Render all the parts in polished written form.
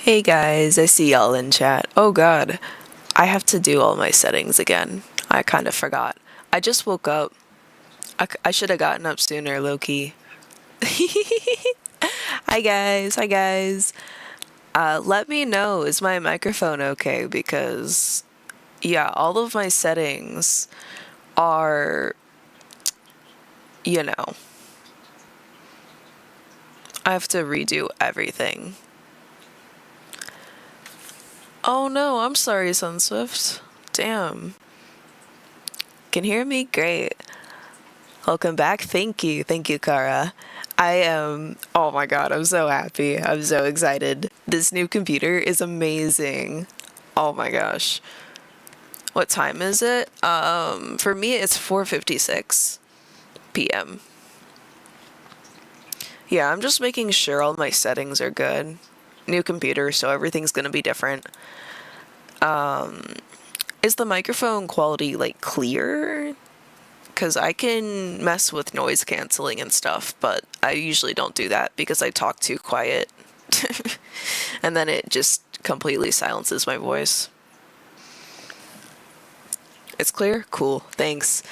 Hey guys, I see y'all in chat. Oh god, I have to do all my settings again. I kind of forgot. I just woke up. I should have gotten up sooner, low-key. Hi guys, hi guys. Let me know, is my microphone okay? Because, yeah, all of my settings are, you know, I have to redo everything. Oh no, I'm sorry, Sunswift. Damn. Can hear me? Great. Welcome back. Thank you. Thank you, Kara. I am, oh my god, I'm so happy. I'm so excited. This new computer is amazing. Oh my gosh. What time is it? For me, it's 4:56 p.m. Yeah, I'm just making sure all my settings are good. New computer, so everything's gonna be different. Is the microphone quality, like, clear? Because I can mess with noise canceling and stuff, but I usually don't do that because I talk too quiet. And then it just completely silences my voice. It's clear? Cool. Thanks.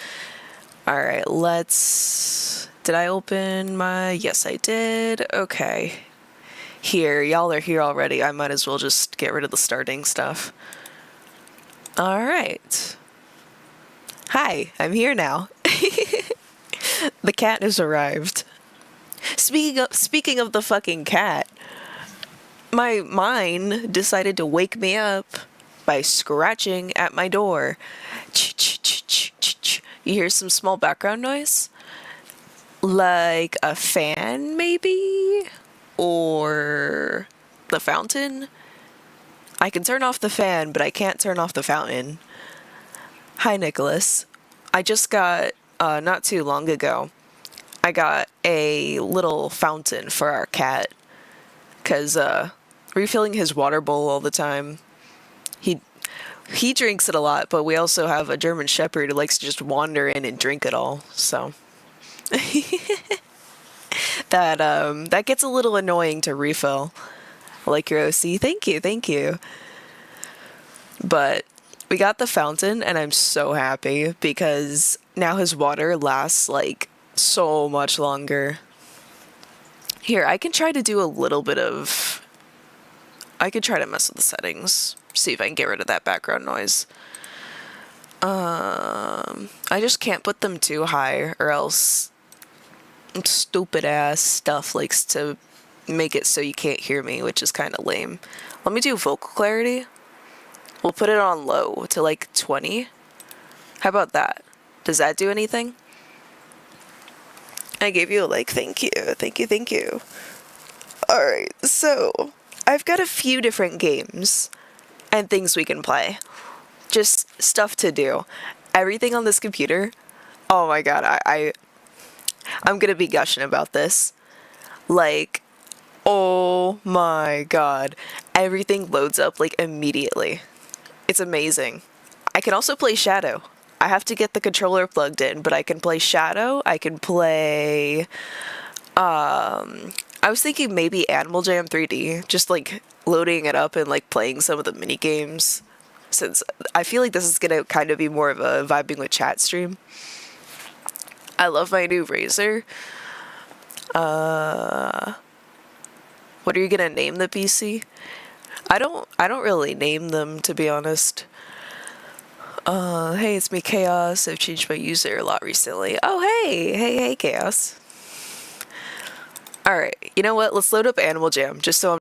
All right, let's... Did I open my... Yes, I did. Okay. Here, y'all are here already. I might as well just get rid of the starting stuff. All right. Hi, I'm here now. The cat has arrived. Speaking of the fucking cat, my mine decided to wake me up by scratching at my door. You hear some small background noise? Like a fan, maybe? Or the fountain? I can turn off the fan, but I can't turn off the fountain. Hi, Nicholas. I just got, not too long ago, I got a little fountain for our cat. Because, refilling his water bowl all the time. He he drinks it a lot, but we also have a German Shepherd who likes to just wander in and drink it all. So that gets a little annoying to refill. Like your OC, thank you, thank you. But we got the fountain, and I'm so happy because now his water lasts like so much longer. Here, I can try to do a little bit of. I could try to mess with the settings, see if I can get rid of that background noise. I just can't put them too high, or else stupid ass stuff likes to make it so you can't hear me, which is kind of lame. Let me do vocal clarity. We'll put it on low to like 20. How about that? Does that do anything? I gave you a like, thank you, thank you, thank you. Alright, so I've got a few different games and things we can play. Just stuff to do. Everything on this computer. Oh my god, I'm gonna be gushing about this. Like, oh my god. Everything loads up like immediately. It's amazing. I can also play Shadow. I have to get the controller plugged in, but I can play Shadow. I can play I was thinking maybe Animal Jam 3D, just like loading it up and like playing some of the mini games, since I feel like this is gonna kind of be more of a vibing with chat stream. I love my new Razer. What are you gonna name the PC? I don't really name them, to be honest. Hey, it's me, Chaos. I've changed my user a lot recently. Oh, hey, Chaos. All right, you know what? Let's load up Animal Jam just so I'm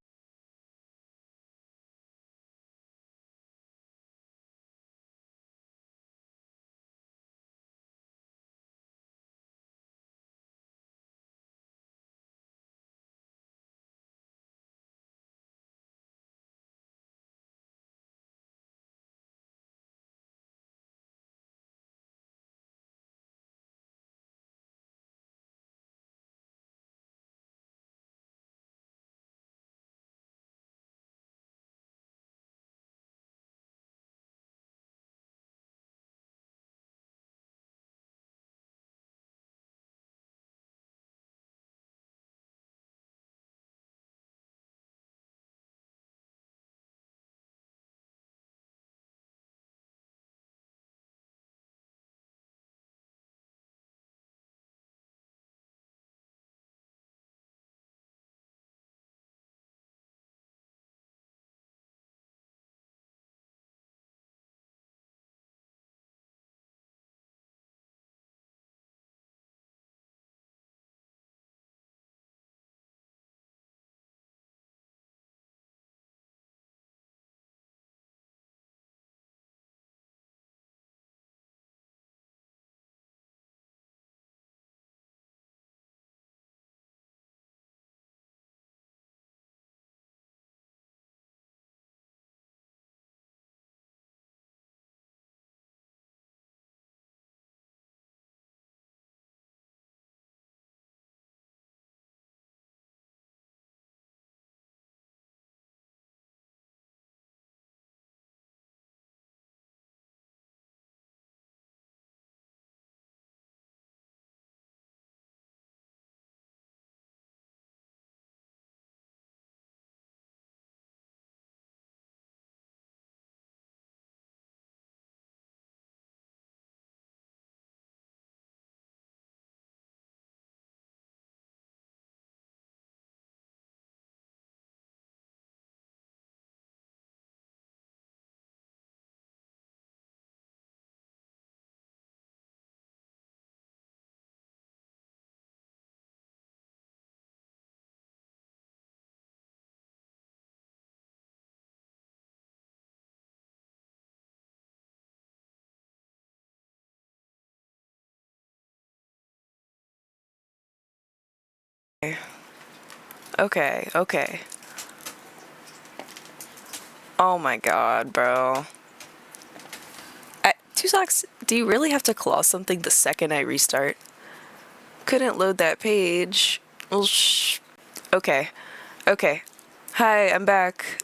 Okay, okay. Oh my god, bro. Two Socks, do you really have to claw something the second I restart? Couldn't load that page. Well, okay. Okay. Hi, I'm back.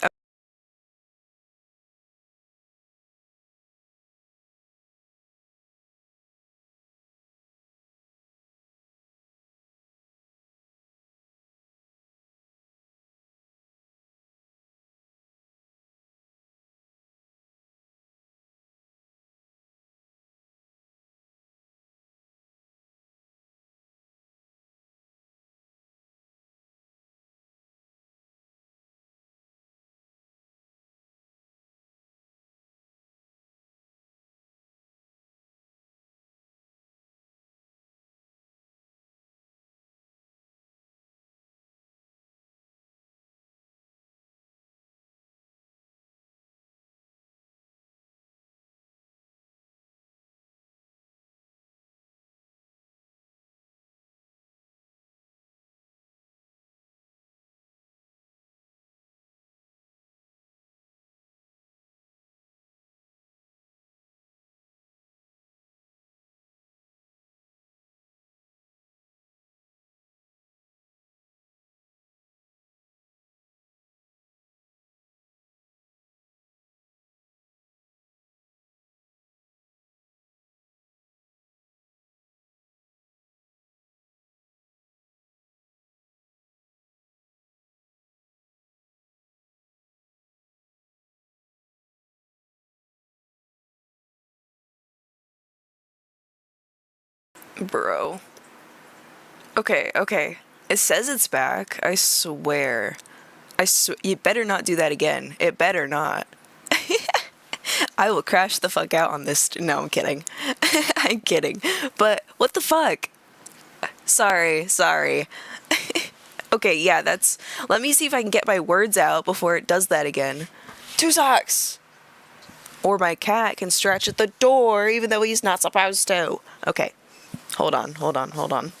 Bro. Okay, okay. It says it's back. I swear. You better not do that again. It better not. I will crash the fuck out on this. No, I'm kidding. I'm kidding. But what the fuck? Sorry, sorry. Okay, yeah, that's. Let me see if I can get my words out before it does that again. Two Socks! Or my cat can stretch at the door even though he's not supposed to. Okay. Hold on, hold on, hold on.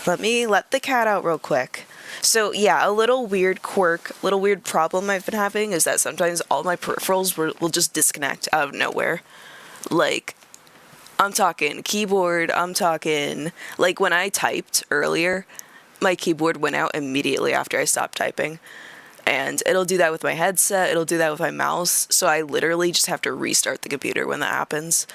Let me let the cat out real quick. So yeah, a little weird quirk, little weird problem I've been having is that sometimes all my peripherals will just disconnect out of nowhere. Like, I'm talking keyboard, I'm talking, like when I typed earlier, my keyboard went out immediately after I stopped typing. And it'll do that with my headset, it'll do that with my mouse, so I literally just have to restart the computer when that happens.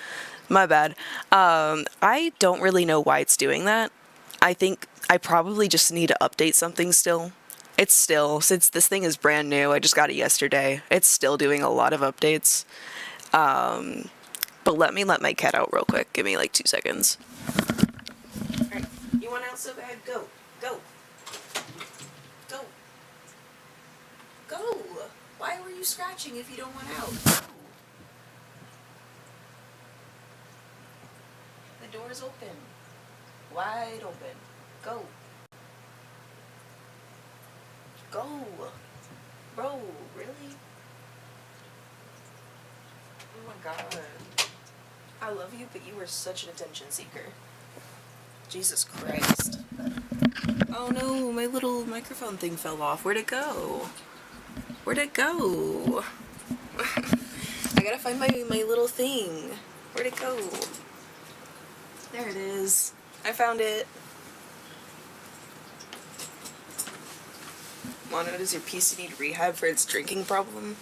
My bad. I don't really know why it's doing that. I think I probably just need to update something still. It's still, since this thing is brand new, I just got it yesterday, it's still doing a lot of updates. But let me let my cat out real quick. Give me like 2 seconds. Alright, you want out so bad? Go. Go. Go. Go. Why were you scratching if you don't want out? The door's open. Wide open. Go. Go. Bro, really? Oh my god. I love you, but you are such an attention seeker. Jesus Christ. Oh no, my little microphone thing fell off. Where'd it go? Where'd it go? I gotta find my little thing. Where'd it go? There it is. I found it. Mono, does your PC need rehab for its drinking problem?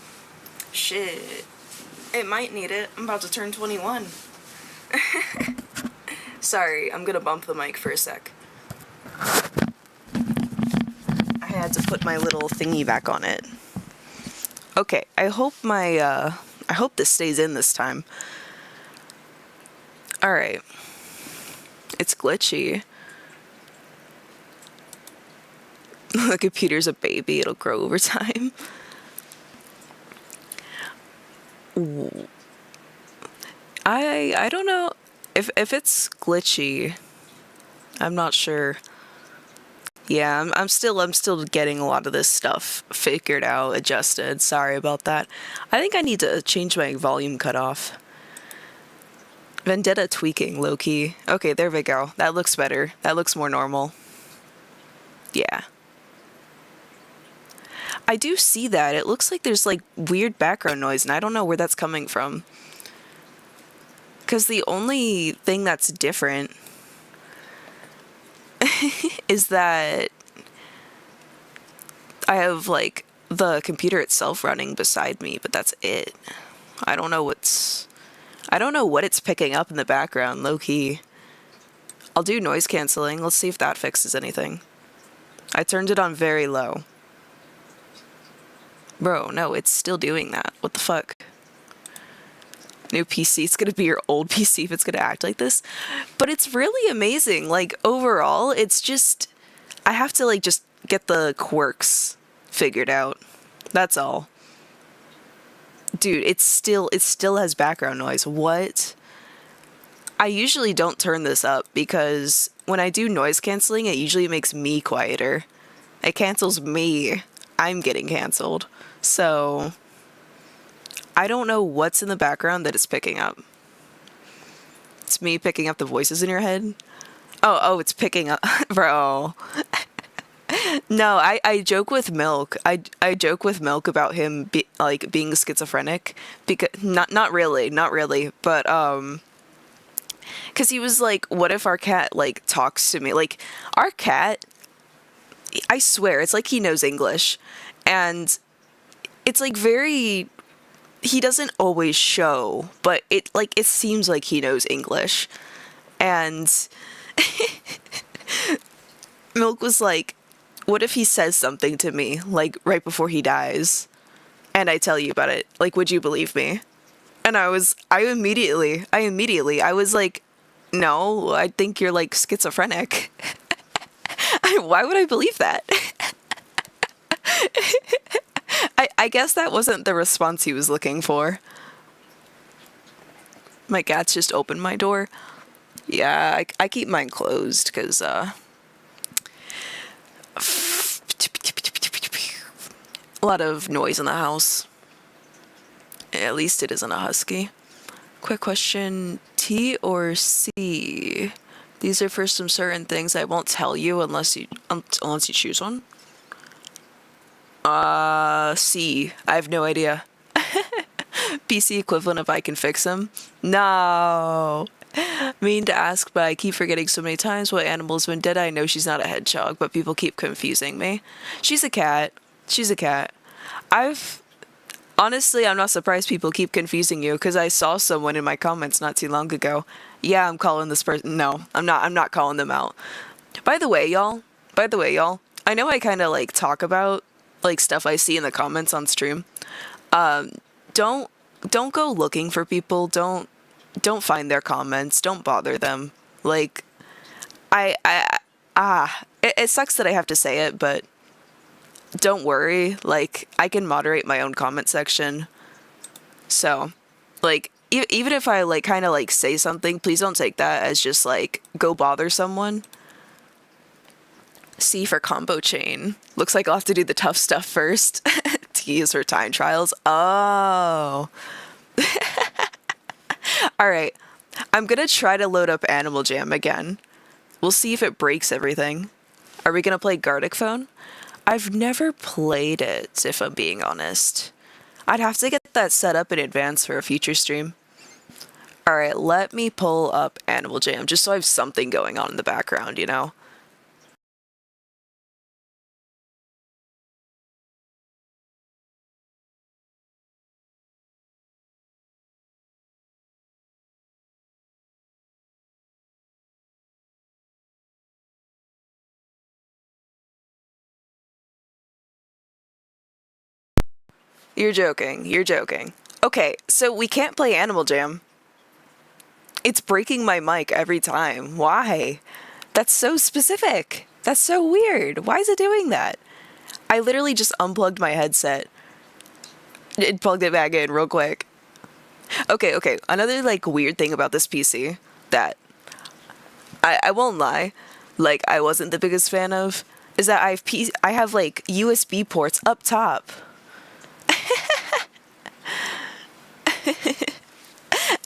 Shit. It might need it. I'm about to turn 21. Sorry, I'm gonna bump the mic for a sec. I had to put my little thingy back on it. Okay, I hope I hope this stays in this time. Alright. It's glitchy. The computer's a baby, it'll grow over time. I don't know if it's glitchy. I'm not sure. Yeah, I'm still getting a lot of this stuff figured out, adjusted. Sorry about that. I think I need to change my volume cutoff. Vendetta tweaking, low-key. Okay, there we go. That looks better. That looks more normal. Yeah. I do see that. It looks like there's like weird background noise, and I don't know where that's coming from. Because the only thing that's different is that I have like the computer itself running beside me, but that's it. I don't know what's. I don't know what it's picking up in the background, low key. I'll do noise canceling. Let's see if that fixes anything. I turned it on very low. Bro, no, it's still doing that. What the fuck? New PC. It's gonna be your old PC if it's gonna act like this. But it's really amazing. Like, overall, it's just. I have to, like, just get the quirks figured out. That's all. Dude, it still has background noise. What? I usually don't turn this up because when I do noise canceling, it usually makes me quieter. It cancels me. I'm getting canceled. So, I don't know what's in the background that it's picking up. It's me picking up the voices in your head. Oh, it's picking up, bro. No, I joke with Milk. I joke with Milk about him being schizophrenic because not really, but because he was like, what if our cat like talks to me? Like our cat, I swear, it's like he knows English, and it's like very. He doesn't always show, but it seems like he knows English, and Milk was like, what if he says something to me, like, right before he dies, and I tell you about it? Like, would you believe me? And I immediately, I was like, no, I think you're, like, schizophrenic. Why would I believe that? I guess that wasn't the response he was looking for. My cats just opened my door. Yeah, I keep mine closed, because, a lot of noise in the house. At least it isn't a husky. Quick question, T or C? These are for some certain things I won't tell you unless you choose one. C. I have no idea. PC equivalent of I can fix them? No. Mean to ask, but I keep forgetting so many times what animal's been dead. I know she's not a hedgehog, but people keep confusing me. She's a cat. She's a cat. Honestly, I'm not surprised people keep confusing you, because I saw someone in my comments not too long ago. Yeah, I'm calling this person. No, I'm not calling them out. By the way, y'all. I know I kind of like talk about like stuff I see in the comments on stream. Don't go looking for people. Don't find their comments. Don't bother them. Like, it sucks that I have to say it, but don't worry. Like, I can moderate my own comment section. So, like, even if I like kind of like say something, please don't take that as just like go bother someone. C for combo chain. Looks like I'll have to do the tough stuff first. T is for time trials. Oh. Alright. I'm gonna try to load up Animal Jam again. We'll see if it breaks everything. Are we gonna play Gartic Phone? I've never played it, if I'm being honest. I'd have to get that set up in advance for a future stream. Alright, let me pull up Animal Jam, just so I have something going on in the background, you know? You're joking. Okay, so we can't play Animal Jam. It's breaking my mic every time. Why? That's so specific. That's so weird. Why is it doing that? I literally just unplugged my headset. It plugged it back in real quick. Okay. Another like weird thing about this PC that I won't lie, like I wasn't the biggest fan of, is that I have like USB ports up top.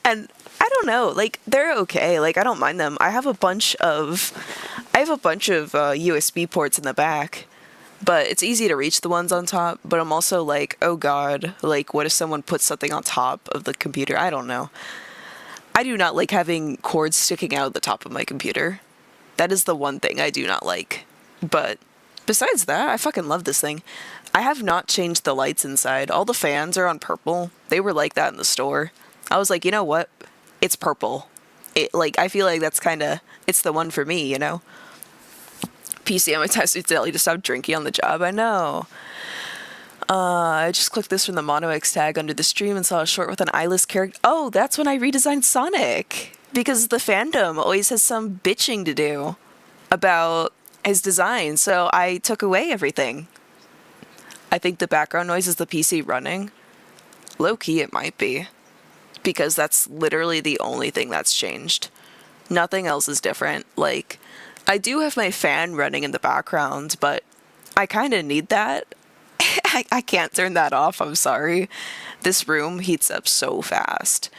And I don't know, like they're okay. Like I don't mind them. I have a bunch of I have a bunch of USB ports in the back, but it's easy to reach the ones on top. But I'm also like, oh god, like what if someone puts something on top of the computer? I don't know. I do not like having cords sticking out of the top of my computer. That is the one thing I do not like. But besides that, I fucking love this thing. I have not changed the lights inside. All the fans are on purple. They were like that in the store. I was like, you know what? It's purple. It like I feel like that's kind of it's the one for me, you know. PC on my test to tell you to stop drinking on the job. I know. I just clicked this from the Mono X tag under the stream and saw a short with an eyeless character. Oh, that's when I redesigned Sonic. Because the fandom always has some bitching to do about his design, so I took away everything. I think the background noise is the PC running. Low key, it might be. Because that's literally the only thing that's changed. Nothing else is different. Like, I do have my fan running in the background, but I kind of need that. I can't turn that off, I'm sorry. This room heats up so fast.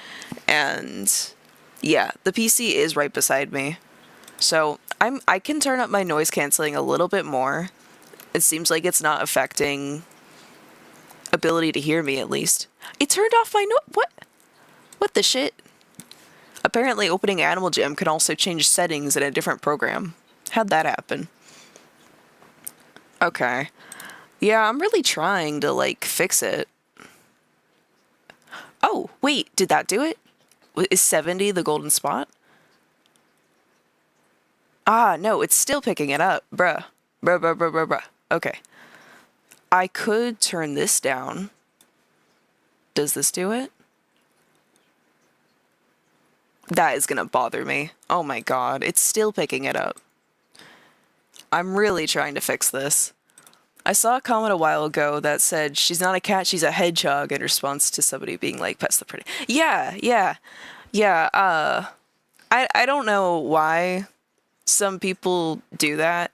And yeah, the PC is right beside me. So I can turn up my noise canceling a little bit more. It seems like it's not affecting ability to hear me, at least. It turned off my what the shit? Apparently opening Animal Jam can also change settings in a different program. How'd that happen? Okay. Yeah, I'm really trying to, like, fix it. Oh, wait, did that do it? Is 70 the golden spot? Ah, no, it's still picking it up. Bruh. Bruh. Okay. I could turn this down. Does this do it? That is gonna bother me. Oh my god, it's still picking it up. I'm really trying to fix this. I saw a comment a while ago that said, she's not a cat, she's a hedgehog, in response to somebody being like, pet's the pretty. Yeah, I don't know why some people do that.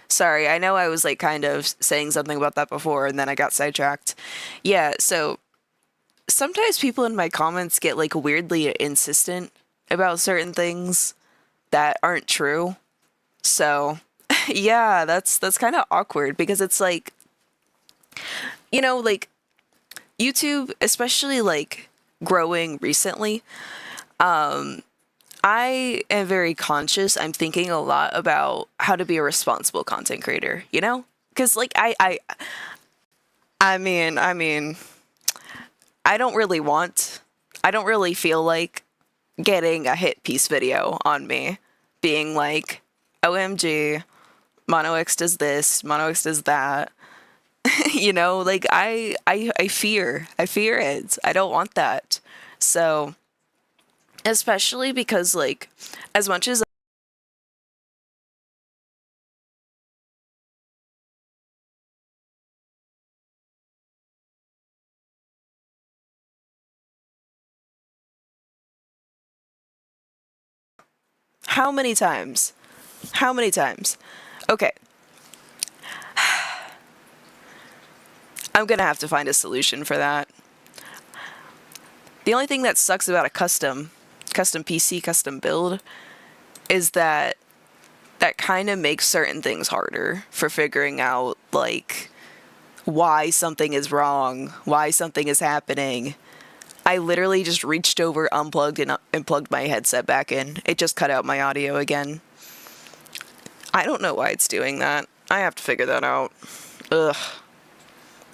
Sorry, I know I was like kind of saying something about that before and then I got sidetracked. Yeah, so sometimes people in my comments get like weirdly insistent about certain things that aren't true. So, yeah, that's kind of awkward because it's like, you know, like YouTube, especially like growing recently, I am very conscious. I'm thinking a lot about how to be a responsible content creator, you know? Because like I mean, I don't really feel like getting a hit piece video on me being like, OMG, Mono X does this, Mono X does that. You know, like I fear it. I don't want that. So, especially because like as much as how many times? How many times? Okay. I'm gonna have to find a solution for that. The only thing that sucks about a custom PC, custom build, is that kind of makes certain things harder for figuring out, like, why something is wrong, why something is happening. I literally just reached over, unplugged, and plugged my headset back in. It just cut out my audio again. I don't know why it's doing that. I have to figure that out. Ugh.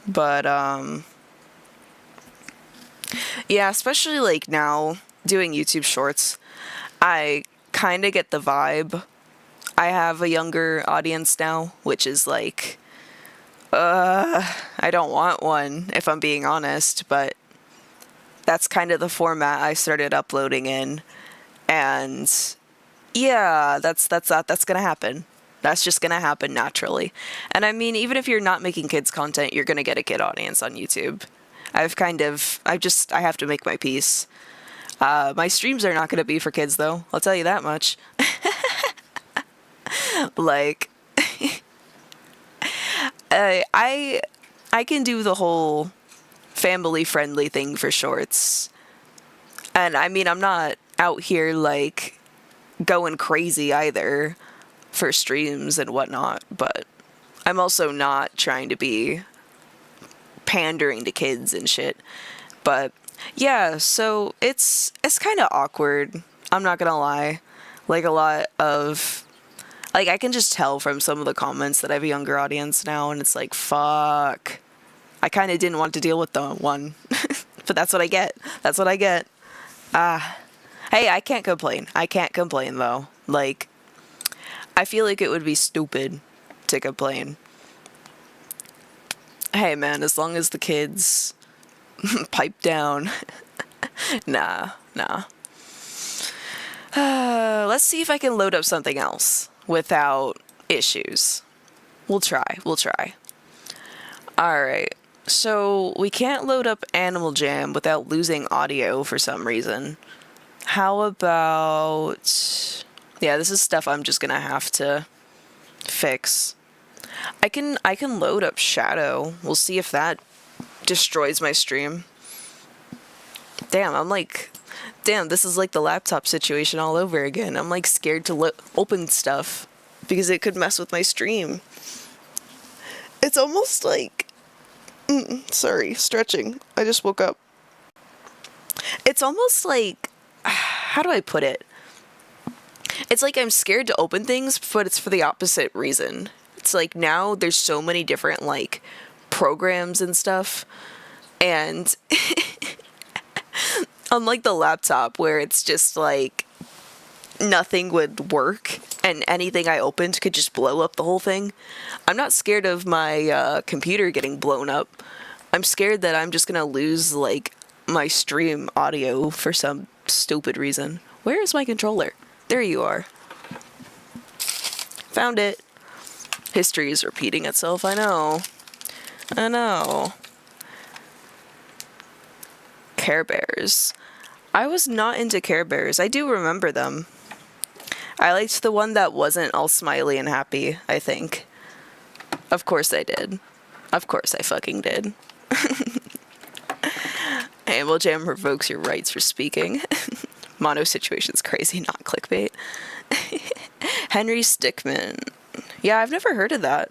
But, yeah, especially, like, now, doing YouTube Shorts, I kind of get the vibe. I have a younger audience now, which is, like, I don't want one, if I'm being honest, but that's kind of the format I started uploading in, and yeah, that's gonna happen. That's just gonna happen naturally. And I mean, even if you're not making kids content, you're gonna get a kid audience on YouTube. I have to make my peace. My streams are not gonna be for kids though, I'll tell you that much. Like, I can do the whole family friendly thing for shorts. And I mean, I'm not out here like going crazy either. for streams and whatnot, but I'm also not trying to be pandering to kids and shit. But yeah, so it's kind of awkward. I'm not gonna lie. Like a lot of like I can just tell from some of the comments that I have a younger audience now, and it's like fuck. I kind of didn't want to deal with the one, but that's what I get. That's what I get. Hey, I can't complain. I can't complain though. Like I feel like it would be stupid to complain. Hey man, as long as the kids pipe down. Nah, nah. Let's see if I can load up something else without issues. We'll try. We'll try. Alright. So we can't load up Animal Jam without losing audio for some reason. How about... Yeah, this is stuff I'm just gonna have to fix. I can load up Shadow. We'll see if that destroys my stream. Damn, I'm like... Damn, this is like the laptop situation all over again. I'm like scared to open stuff because it could mess with my stream. It's almost like... sorry, stretching. I just woke up. It's almost like... How do I put it? It's like I'm scared to open things, but it's for the opposite reason. It's like now there's so many different like programs and stuff, and unlike the laptop where it's just like nothing would work and anything I opened could just blow up the whole thing, I'm not scared of my computer getting blown up. I'm scared that I'm just gonna lose like my stream audio for some stupid reason. Where is my controller? There you are. Found it. History is repeating itself, I know. I know. Care Bears. I was not into Care Bears. I do remember them. I liked the one that wasn't all smiley and happy, I think. Of course I did. Of course I fucking did. Animal Jam revokes your rights for speaking. Mono situation's crazy, not clickbait. Henry Stickmin. Yeah, I've never heard of that.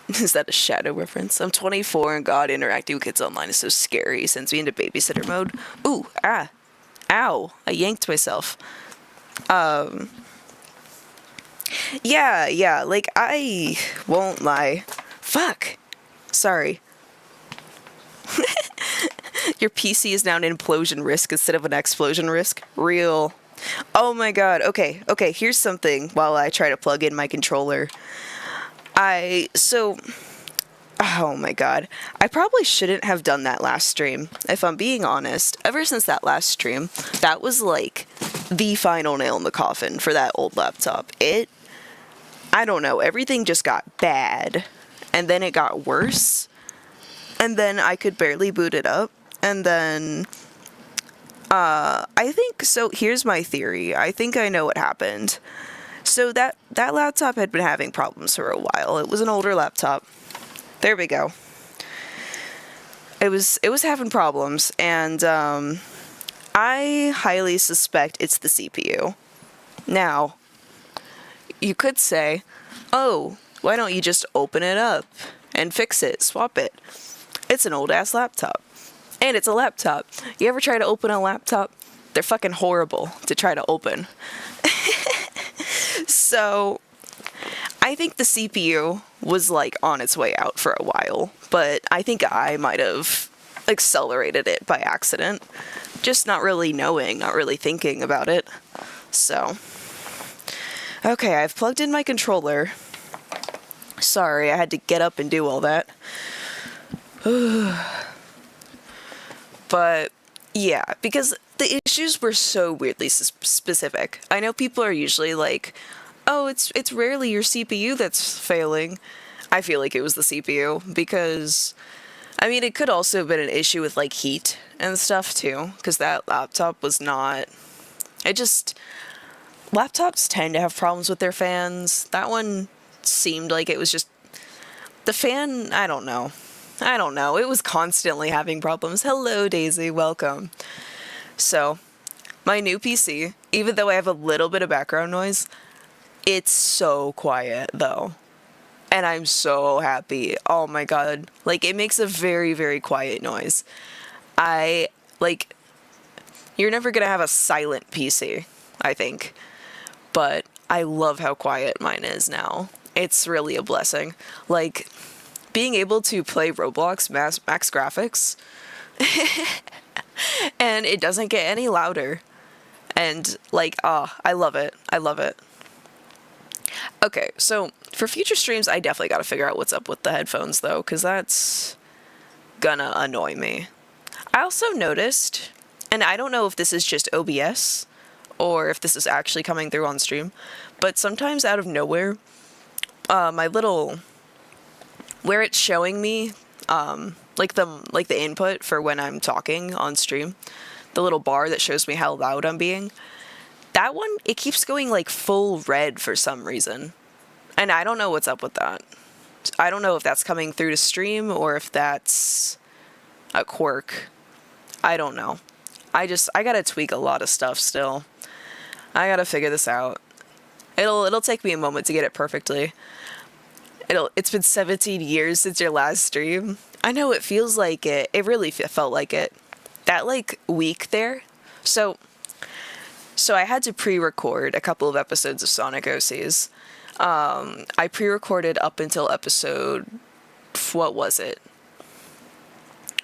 Is that a Shadow reference? I'm 24 and God, interacting with kids online is so scary. Sends me into babysitter mode. Ooh, ow. I yanked myself. Yeah, like, I won't lie. Fuck. Sorry. Your PC is now an implosion risk instead of an explosion risk. Real. Oh my god. Okay, here's something while I try to plug in my controller. Oh my god. I probably shouldn't have done that last stream, if I'm being honest. Ever since that last stream, that was like the final nail in the coffin for that old laptop. I don't know, everything just got bad. And then it got worse. And then I could barely boot it up. And then, I think, so here's my theory. I think I know what happened. So that laptop had been having problems for a while. It was an older laptop. There we go. It was having problems, and I highly suspect it's the CPU. Now, you could say, oh, why don't you just open it up and fix it, swap it? It's an old-ass laptop. And it's a laptop. You ever try to open a laptop? They're fucking horrible to try to open. So, I think the CPU was like on its way out for a while, but I think I might have accelerated it by accident. Just not really knowing, not really thinking about it. So, okay, I've plugged in my controller. Sorry, I had to get up and do all that. But, yeah, because the issues were so weirdly specific. I know people are usually like, oh, it's rarely your CPU that's failing. I feel like it was the CPU, because, I mean, it could also have been an issue with, like, heat and stuff, too, because that laptop was not... Laptops tend to have problems with their fans. That one seemed like it was just... The fan, I don't know. It was constantly having problems. Hello, Daisy. Welcome. So, my new PC, even though I have a little bit of background noise, It's so quiet though. And I'm so happy. Oh my god. Like it makes a very, very quiet noise. I like you're never gonna have a silent PC, I think. But I love how quiet mine is now. It's really a blessing. Like being able to play Roblox max graphics and it doesn't get any louder. And like, I love it. I love it. Okay, so for future streams, I definitely got to figure out what's up with the headphones though, because that's gonna annoy me. I also noticed, and I don't know if this is just OBS or if this is actually coming through on stream, but sometimes out of nowhere, my little where it's showing me like the input for when I'm talking on stream, the little bar that shows me how loud I'm being, that one, it keeps going like full red for some reason. And I don't know what's up with that. I don't know if that's coming through to stream or if that's a quirk. I don't know. I gotta tweak a lot of stuff still. I gotta figure this out. It'll take me a moment to get it perfectly. It's been 17 years since your last stream. I know it feels like it. It really felt like it. That like week there. So I had to pre-record a couple of episodes of Sonic OCs. I pre-recorded up until episode, what was it?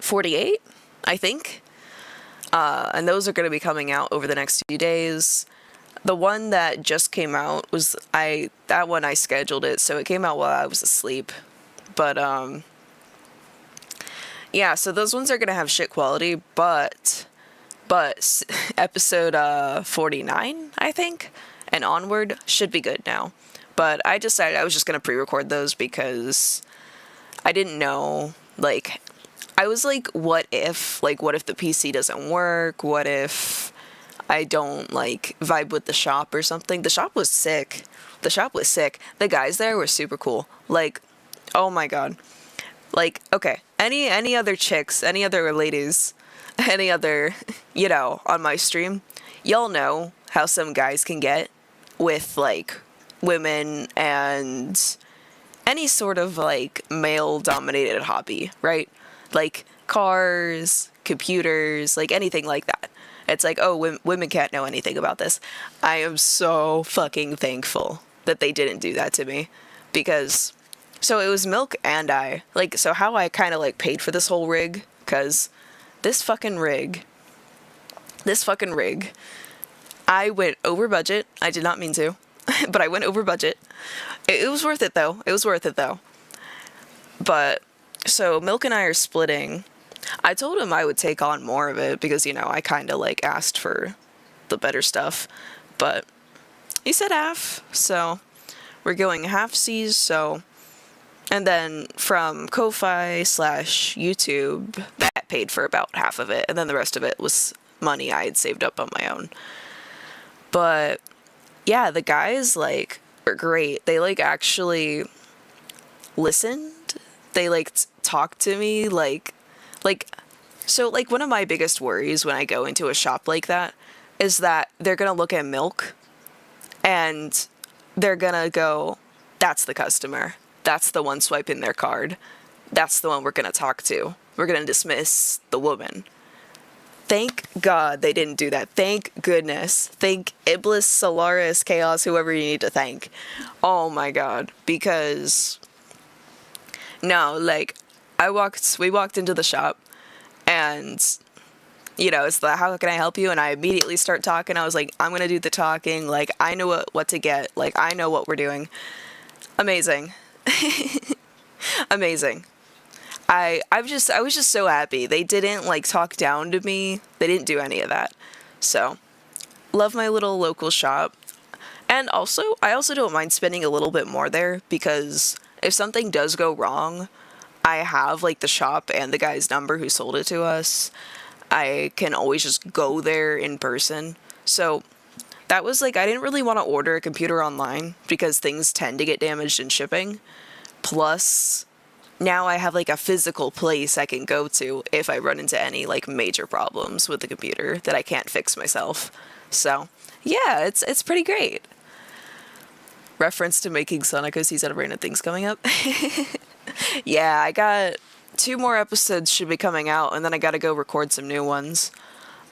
48, I think. And those are going to be coming out over the next few days. The one that just came out was that one I scheduled it, so it came out while I was asleep. But yeah, so those ones are going to have shit quality, but episode 49, I think, and onward should be good now. But I decided I was just going to pre-record those because I didn't know, like, I was like, what if the PC doesn't work? What if I don't, like, vibe with the shop or something? The shop was sick. The guys there were super cool. Like, oh my god. Like, okay, any other chicks, any other ladies, any other, on my stream, y'all know how some guys can get with, like, women and any sort of, like, male-dominated hobby, right? Like, cars, computers, like, anything like that. It's like, oh, women can't know anything about this. I am so fucking thankful that they didn't do that to me. Because, so it was Milk and I. Like, so how I kind of, like, paid for this whole rig, because this fucking rig, I went over budget. I did not mean to, but I went over budget. It was worth it, though. But, so Milk and I are splitting. I told him I would take on more of it because, I kind of, like, asked for the better stuff. But he said half, so we're going half-seas, so... And then from Ko-Fi / YouTube, that paid for about half of it, and then the rest of it was money I had saved up on my own. But, yeah, the guys, like, are great. They, like, actually listened. They, like, talked to me, so, like, one of my biggest worries when I go into a shop like that is that they're gonna look at Milk, and they're gonna go, that's the customer. That's the one swiping their card. That's the one we're gonna talk to. We're gonna dismiss the woman. Thank God they didn't do that. Thank goodness. Thank Iblis, Solaris, Chaos, whoever you need to thank. Oh my god. Because... No, like, we walked into the shop, and, it's the, how can I help you? And I immediately start talking. I was like, I'm gonna do the talking. Like, I know what to get. Like, I know what we're doing. Amazing. Amazing. I was just so happy. They didn't, like, talk down to me. They didn't do any of that. So, love my little local shop. And also, I also don't mind spending a little bit more there, because if something does go wrong, I have, like, the shop and the guy's number who sold it to us. I can always just go there in person. So, that was, like, I didn't really want to order a computer online, because things tend to get damaged in shipping. Plus, now I have, like, a physical place I can go to if I run into any, like, major problems with the computer that I can't fix myself. So, yeah, it's pretty great. Reference to making Sonic OCs out of random things coming up. Yeah, I got 2 more episodes should be coming out, and then I gotta go record some new ones.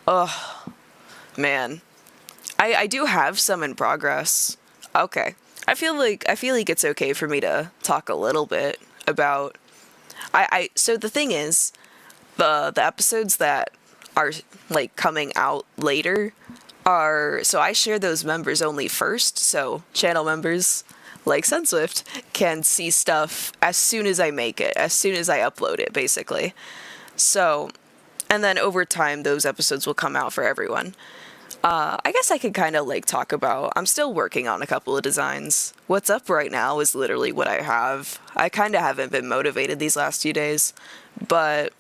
Ugh, man. I do have some in progress. Okay. I feel like it's okay for me to talk a little bit about so the thing is, the episodes that are like coming out later are, so I share those members only first, so channel members like SunSwift can see stuff as soon as I make it, as soon as I upload it, basically. So, and then over time, those episodes will come out for everyone. I guess I could kind of like talk about, I'm still working on a couple of designs. What's up right now is literally what I have. I kind of haven't been motivated these last few days, but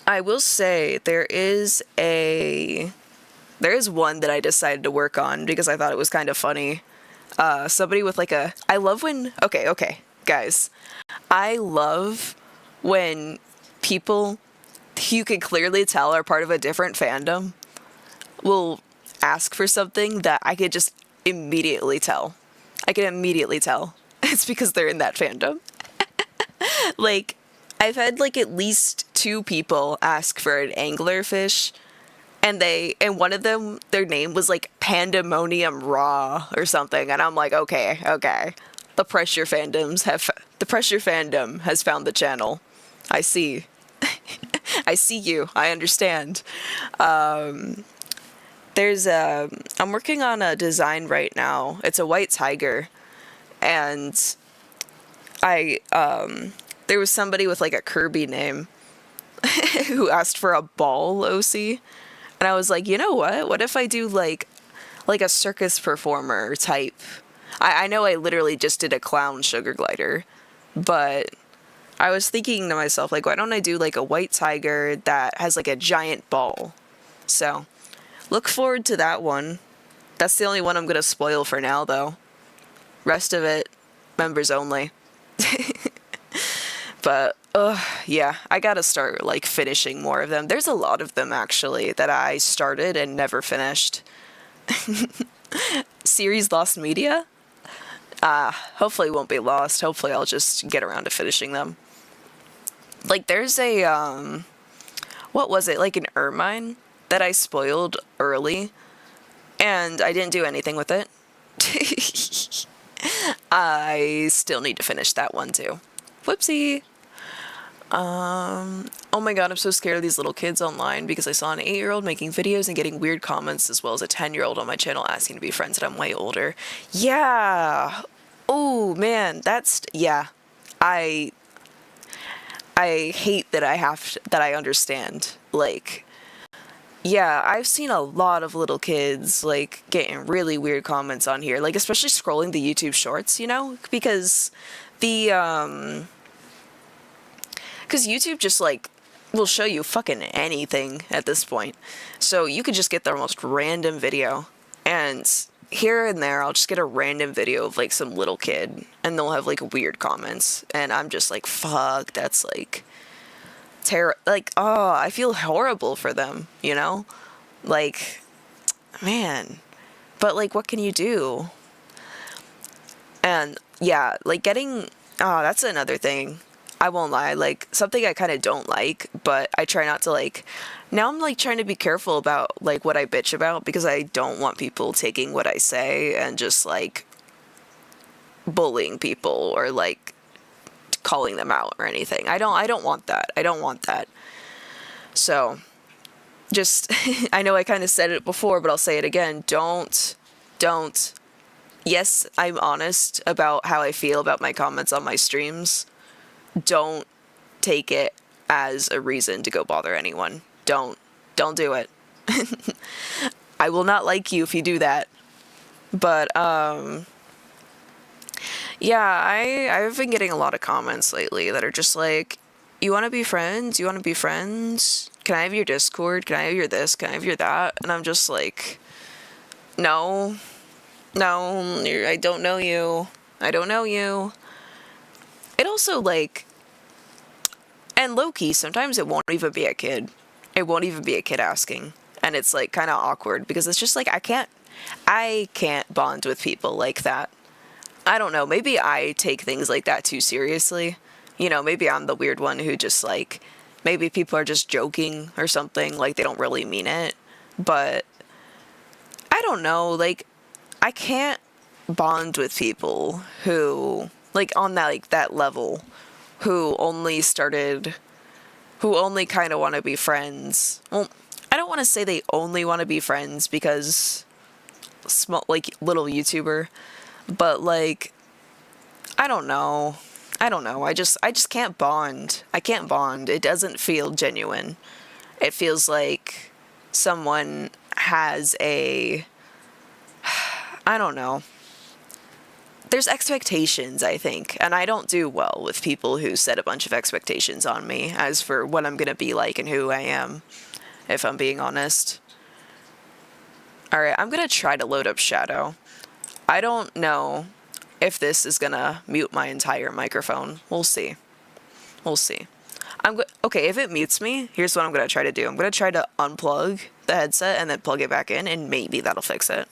I will say there is one that I decided to work on because I thought it was kind of funny. Somebody with like I love when, okay, guys. I love when people you can clearly tell are part of a different fandom will ask for something that I could just immediately tell. I can immediately tell. It's because they're in that fandom. Like, I've had like at least 2 people ask for an anglerfish, and one of them, their name was like Pandemonium Raw or something, and I'm like, okay. The pressure fandom has found the channel. I see. I see you. I understand. I'm working on a design right now. It's a white tiger, and there was somebody with like a Kirby name who asked for a ball OC, and I was like, you know what? What if I do like a circus performer type? I know I literally just did a clown sugar glider, but I was thinking to myself, like, why don't I do like a white tiger that has like a giant ball? So look forward to that one. That's the only one I'm gonna spoil for now, though. Rest of it, members only. But, yeah, I gotta start, like, finishing more of them. There's a lot of them, actually, that I started and never finished. Series Lost Media? Hopefully it won't be lost. Hopefully I'll just get around to finishing them. Like, there's what was it? Like an Ermine that I spoiled early, and I didn't do anything with it. I still need to finish that one, too. Whoopsie! Oh my god, I'm so scared of these little kids online because I saw an 8-year-old making videos and getting weird comments, as well as a 10-year-old on my channel asking to be friends, and I'm way older. Yeah! Oh, man, yeah. I hate that I understand. Like, yeah, I've seen a lot of little kids, like, getting really weird comments on here, like, especially scrolling the YouTube shorts, you know? Because because YouTube just, like, will show you fucking anything at this point. So you could just get the most random video, and here and there I'll just get a random video of, like, some little kid, and they'll have, like, weird comments, and I'm just like, fuck, that's, like, like, oh, I feel horrible for them, you know? Like, man. But, like, what can you do? And, yeah, like, that's another thing. I won't lie, like, something I kind of don't like, but I try not to, like, now I'm, like, trying to be careful about, like, what I bitch about, because I don't want people taking what I say and just, like, bullying people or, like, calling them out or anything. I don't want that. I don't want that. So, just, I know I kind of said it before, but I'll say it again. Don't. Yes, I'm honest about how I feel about my comments on my streams. Don't take it as a reason to go bother anyone. Don't do it. I will not like you if you do that. But, yeah, I've been getting a lot of comments lately that are just like, you want to be friends? You want to be friends? Can I have your Discord? Can I have your this? Can I have your that? And I'm just like, no, I don't know you. I don't know you. It also, like, and low-key, sometimes it won't even be a kid. It won't even be a kid asking. And it's, like, kind of awkward, because it's just, like, I can't, I can't bond with people like that. I don't know, maybe I take things like that too seriously. You know, maybe I'm the weird one who just like, maybe people are just joking or something, like they don't really mean it. But I don't know, like, I can't bond with people who, like, on that, like, that level, who only started, who only kind of want to be friends. Well, I don't want to say they only want to be friends because small, like, little YouTuber, but like, I don't know. I don't know. I just can't bond. I can't bond. It doesn't feel genuine. It feels like someone has a, I don't know. There's expectations, I think, and I don't do well with people who set a bunch of expectations on me as for what I'm going to be like and who I am, if I'm being honest. Alright, I'm going to try to load up Shadow. I don't know if this is going to mute my entire microphone. We'll see. We'll see. Okay, if it mutes me, here's what I'm going to try to do. I'm going to try to unplug the headset and then plug it back in, and maybe that'll fix it.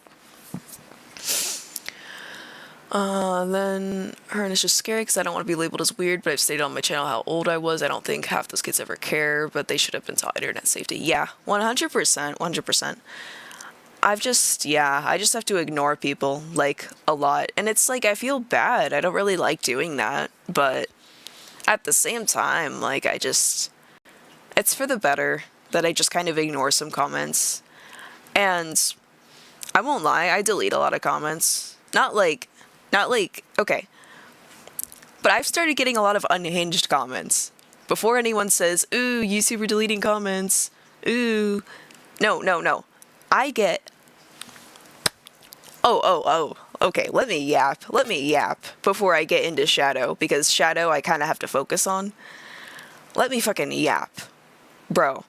Then Hearn is just scary because I don't want to be labeled as weird, but I've stated on my channel how old I was. I don't think half those kids ever care, but they should have been taught internet safety. Yeah, 100%, 100%. I just have to ignore people, like, a lot. And it's like, I feel bad. I don't really like doing that, but at the same time, like, it's for the better that I just kind of ignore some comments. And I won't lie, I delete a lot of comments. Not like, okay. But I've started getting a lot of unhinged comments. Before anyone says, ooh, YouTuber deleting comments, ooh. No. I get, okay, let me yap before I get into Shadow, because Shadow I kind of have to focus on. Let me fucking yap. Bro,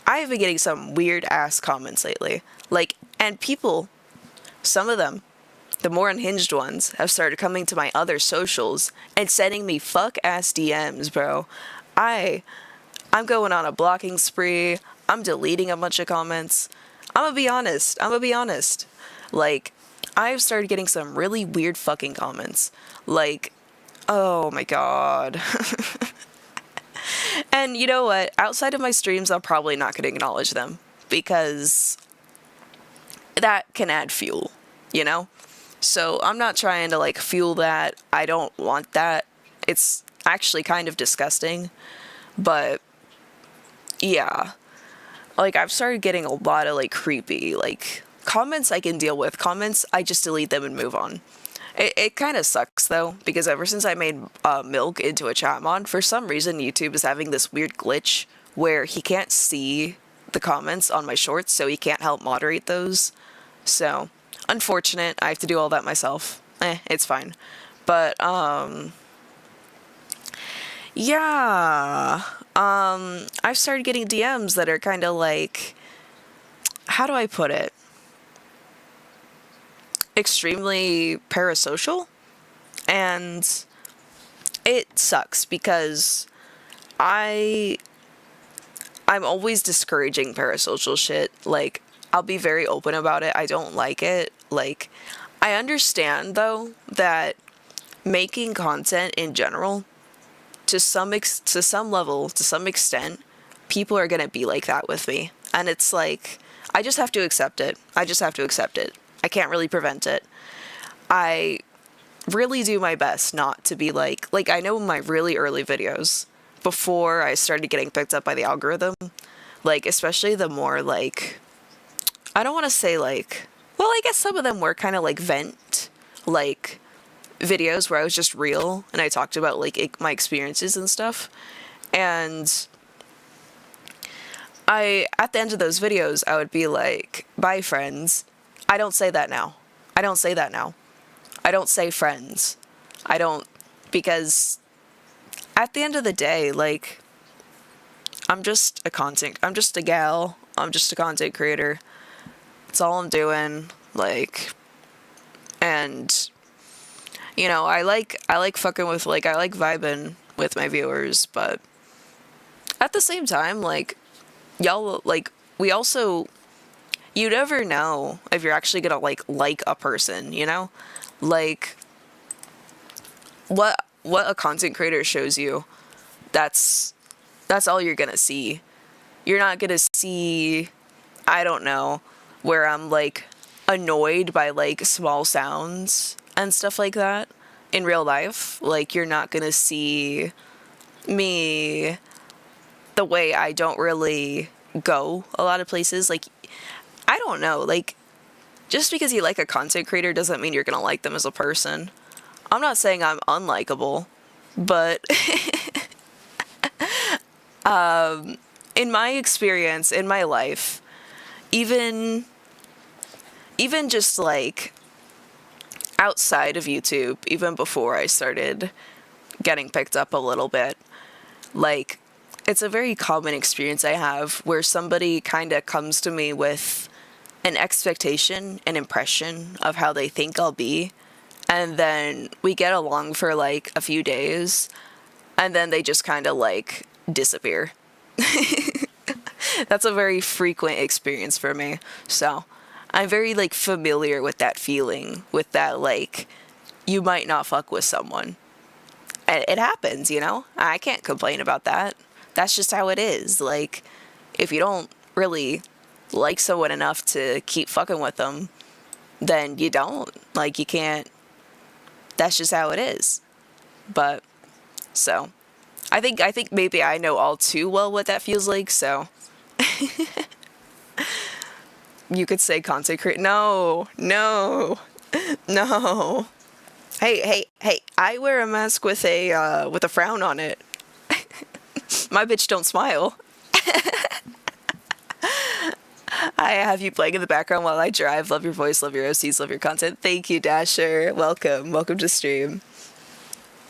I have been getting some weird ass comments lately. Like, and people, some of them, the more unhinged ones, have started coming to my other socials and sending me fuck ass DMs, bro. I'm going on a blocking spree. I'm deleting a bunch of comments. I'm gonna be honest. Like, I've started getting some really weird fucking comments. Like, oh my god. And you know what? Outside of my streams, I'm probably not gonna acknowledge them, because that can add fuel, you know? So I'm not trying to, like, fuel that. I don't want that. It's actually kind of disgusting. But, yeah. Like, I've started getting a lot of, like, creepy, like, comments I can deal with. Comments, I just delete them and move on. It kind of sucks, though, because ever since I made Milk into a chat mod, for some reason YouTube is having this weird glitch where he can't see the comments on my shorts, so he can't help moderate those. So, unfortunate. I have to do all that myself. It's fine. But, yeah. I've started getting DMs that are kind of like, how do I put it? Extremely parasocial. And it sucks because I'm always discouraging parasocial shit. Like, I'll be very open about it. I don't like it. Like, I understand, though, that making content in general, to some level, to some extent, people are gonna be like that with me. And it's like, I just have to accept it. I can't really prevent it. I really do my best not to be like, I know in my really early videos, before I started getting picked up by the algorithm, like, especially the more, like, I don't want to say, like, well, I guess some of them were kind of like vent, like, videos where I was just real and I talked about, like, my experiences and stuff. And at the end of those videos, I would be like, bye, friends. I don't say that now. I don't say friends. Because at the end of the day, like, I'm just a gal. I'm just a content creator. That's all I'm doing. Like, and, you know, I like fucking with, like, I like vibing with my viewers, but at the same time, like, y'all, like, we also, you never know if you're actually gonna like a person, you know? Like what a content creator shows you, that's that's all you're gonna see. You're not gonna see, I don't know, where I'm like annoyed by like small sounds and stuff like that in real life. Like you're not gonna see me the way I don't really go a lot of places. Like I don't know, like just because you like a content creator doesn't mean you're gonna like them as a person. I'm not saying I'm unlikable, but in my experience in my life, even even just like outside of YouTube, even before I started getting picked up a little bit, like it's a very common experience I have where somebody kind of comes to me with an expectation, an impression of how they think I'll be, and then we get along for like a few days, and then they just kind of like disappear. That's a very frequent experience for me. So I'm very like familiar with that feeling, with that like you might not fuck with someone. And it happens, you know? I can't complain about that. That's just how it is. Like if you don't really like someone enough to keep fucking with them, then you don't. Like you can't, that's just how it is. But so I think maybe I know all too well what that feels like, so you could say content create. No, no, no. Hey, hey, hey! I wear a mask with a frown on it. My bitch don't smile. I have you playing in the background while I drive. Love your voice, love your OCs, love your content. Thank you, Dasher. Welcome, welcome to stream.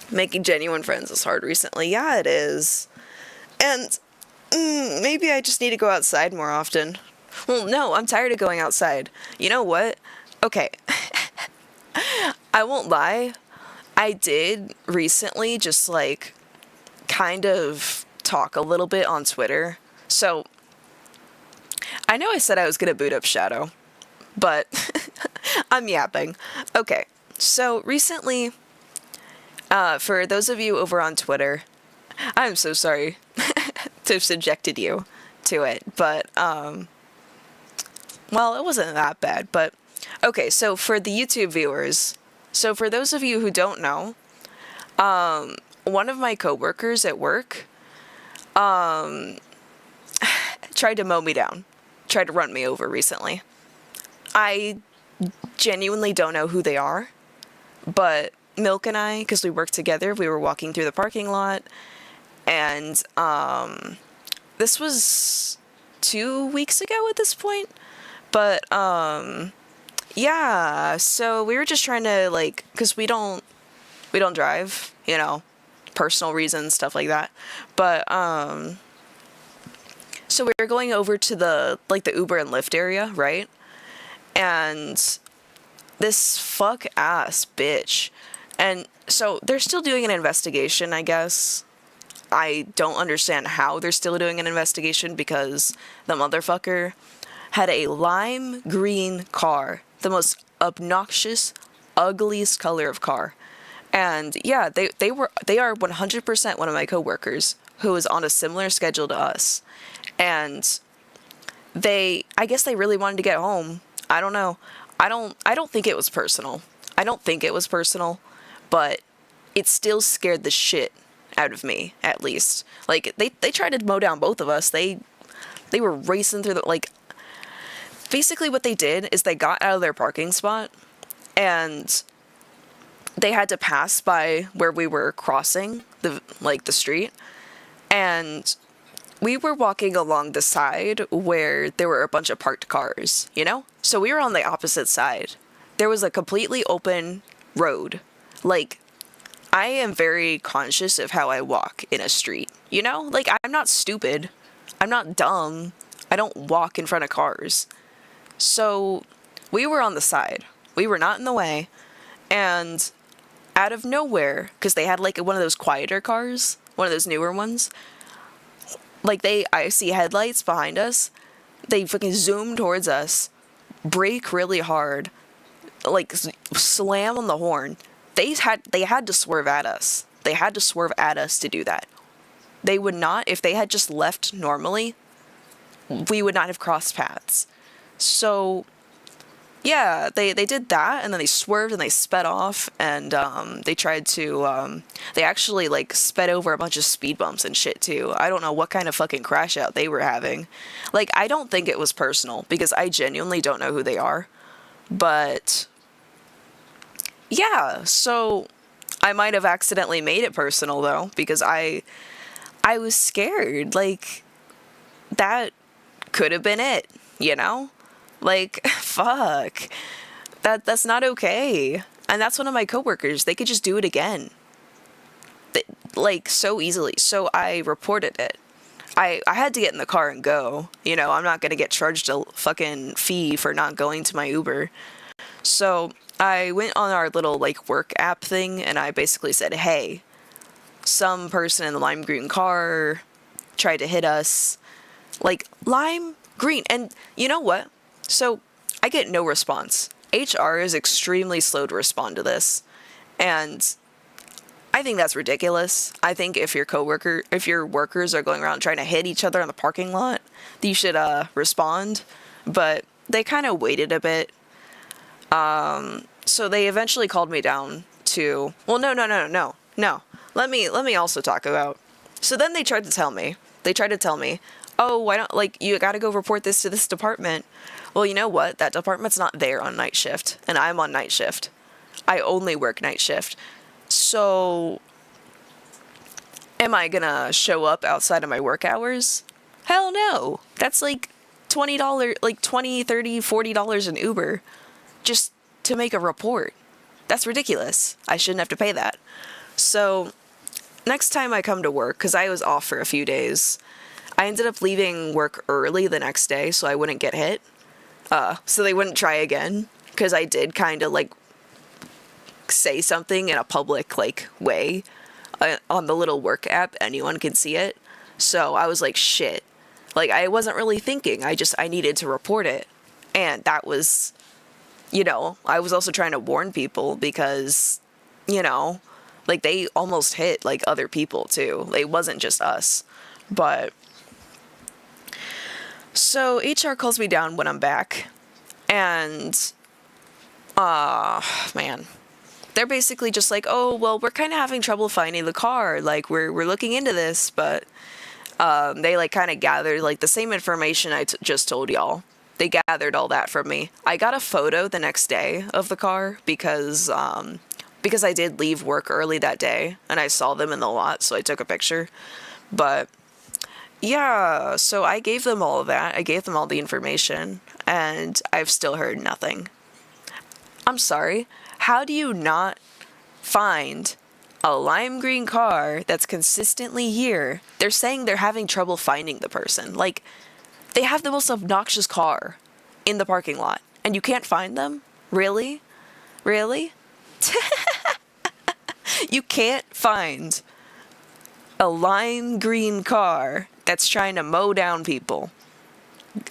Making genuine friends is hard recently. Yeah, it is. And maybe I just need to go outside more often. Well, no, I'm tired of going outside. You know what? Okay. I won't lie. I did recently just like kind of talk a little bit on Twitter. So I know I said I was going to boot up Shadow, but I'm yapping. Okay. So recently, for those of you over on Twitter, I'm so sorry to have subjected you to it, but, well, it wasn't that bad, but, okay, so for the YouTube viewers, so for those of you who don't know, one of my coworkers at work, tried to mow me down, tried to run me over recently. I genuinely don't know who they are, but Milk and I, because we worked together, we were walking through the parking lot, and this was 2 weeks ago at this point, but yeah, so we were just trying to like, because we don't drive, you know, personal reasons, stuff like that, but so we were going over to the like the Uber and Lyft area, right? And this fuck ass bitch. And so they're still doing an investigation, I guess. I don't understand how they're still doing an investigation because the motherfucker had a lime green car, the most obnoxious, ugliest color of car. And yeah, they are 100% one of my coworkers who is on a similar schedule to us. And I guess they really wanted to get home. I don't know. I don't think it was personal. I don't think it was personal, but it still scared the shit out of me, at least. Like, they tried to mow down both of us. They were racing through the, like, basically what they did is they got out of their parking spot, and they had to pass by where we were crossing the street, and we were walking along the side where there were a bunch of parked cars, you know? So we were on the opposite side. There was a completely open road. Like, I am very conscious of how I walk in a street, you know? Like, I'm not stupid. I'm not dumb. I don't walk in front of cars. So we were on the side. We were not in the way. And out of nowhere, because they had like one of those quieter cars, one of those newer ones, like I see headlights behind us, They fucking zoom towards us, brake really hard, like slam on the horn. They had to swerve at us. They had to swerve at us to do that. They would not, if they had just left normally, we would not have crossed paths. So yeah, they did that, and then they swerved and they sped off, and they tried to they actually like sped over a bunch of speed bumps and shit too. I don't know what kind of fucking crash out they were having. Like, I don't think it was personal because I genuinely don't know who they are. But yeah, so I might have accidentally made it personal though, because I was scared. Like, that could have been it, you know? Like, fuck. That's not okay. And that's one of my coworkers. They could just do it again. Like, so easily. So I reported it. I had to get in the car and go. You know, I'm not gonna get charged a fucking fee for not going to my Uber. So I went on our little, like, work app thing, and I basically said, hey, some person in the lime green car tried to hit us. Like, lime green. And you know what? So I get no response. HR is extremely slow to respond to this. And I think that's ridiculous. I think if your workers are going around trying to hit each other in the parking lot, you should respond. But they kind of waited a bit. So they eventually called me down to, well, no. Let me also talk about. So then they tried to tell me, oh, why don't, like, you gotta go report this to this department. Well, you know what? That department's not there on night shift, and I'm on night shift. I only work night shift. So, am I gonna show up outside of my work hours? Hell no. That's like $20, like $20, $30, $40 an Uber just to make a report. That's ridiculous. I shouldn't have to pay that. So, next time I come to work, because I was off for a few days, I ended up leaving work early the next day so I wouldn't get hit. So they wouldn't try again, because I did kind of, like, say something in a public, like, way on the little work app. Anyone can see it. So I was like, shit. Like, I wasn't really thinking. I needed to report it. And that was, you know, I was also trying to warn people because, you know, like, they almost hit, like, other people, too. It wasn't just us. But so HR calls me down when I'm back, and man, they're basically just like, oh, well, we're kind of having trouble finding the car. Like, we're looking into this, but they, like, kind of gathered, like, the same information I just told y'all. They gathered all that from me. I got a photo the next day of the car because I did leave work early that day, and I saw them in the lot, so I took a picture. But yeah, so I gave them all of that. I gave them all the information, and I've still heard nothing. I'm sorry. How do you not find a lime green car that's consistently here? They're saying they're having trouble finding the person. Like, they have the most obnoxious car in the parking lot, and you can't find them? Really? Really? You can't find a lime green car that's trying to mow down people.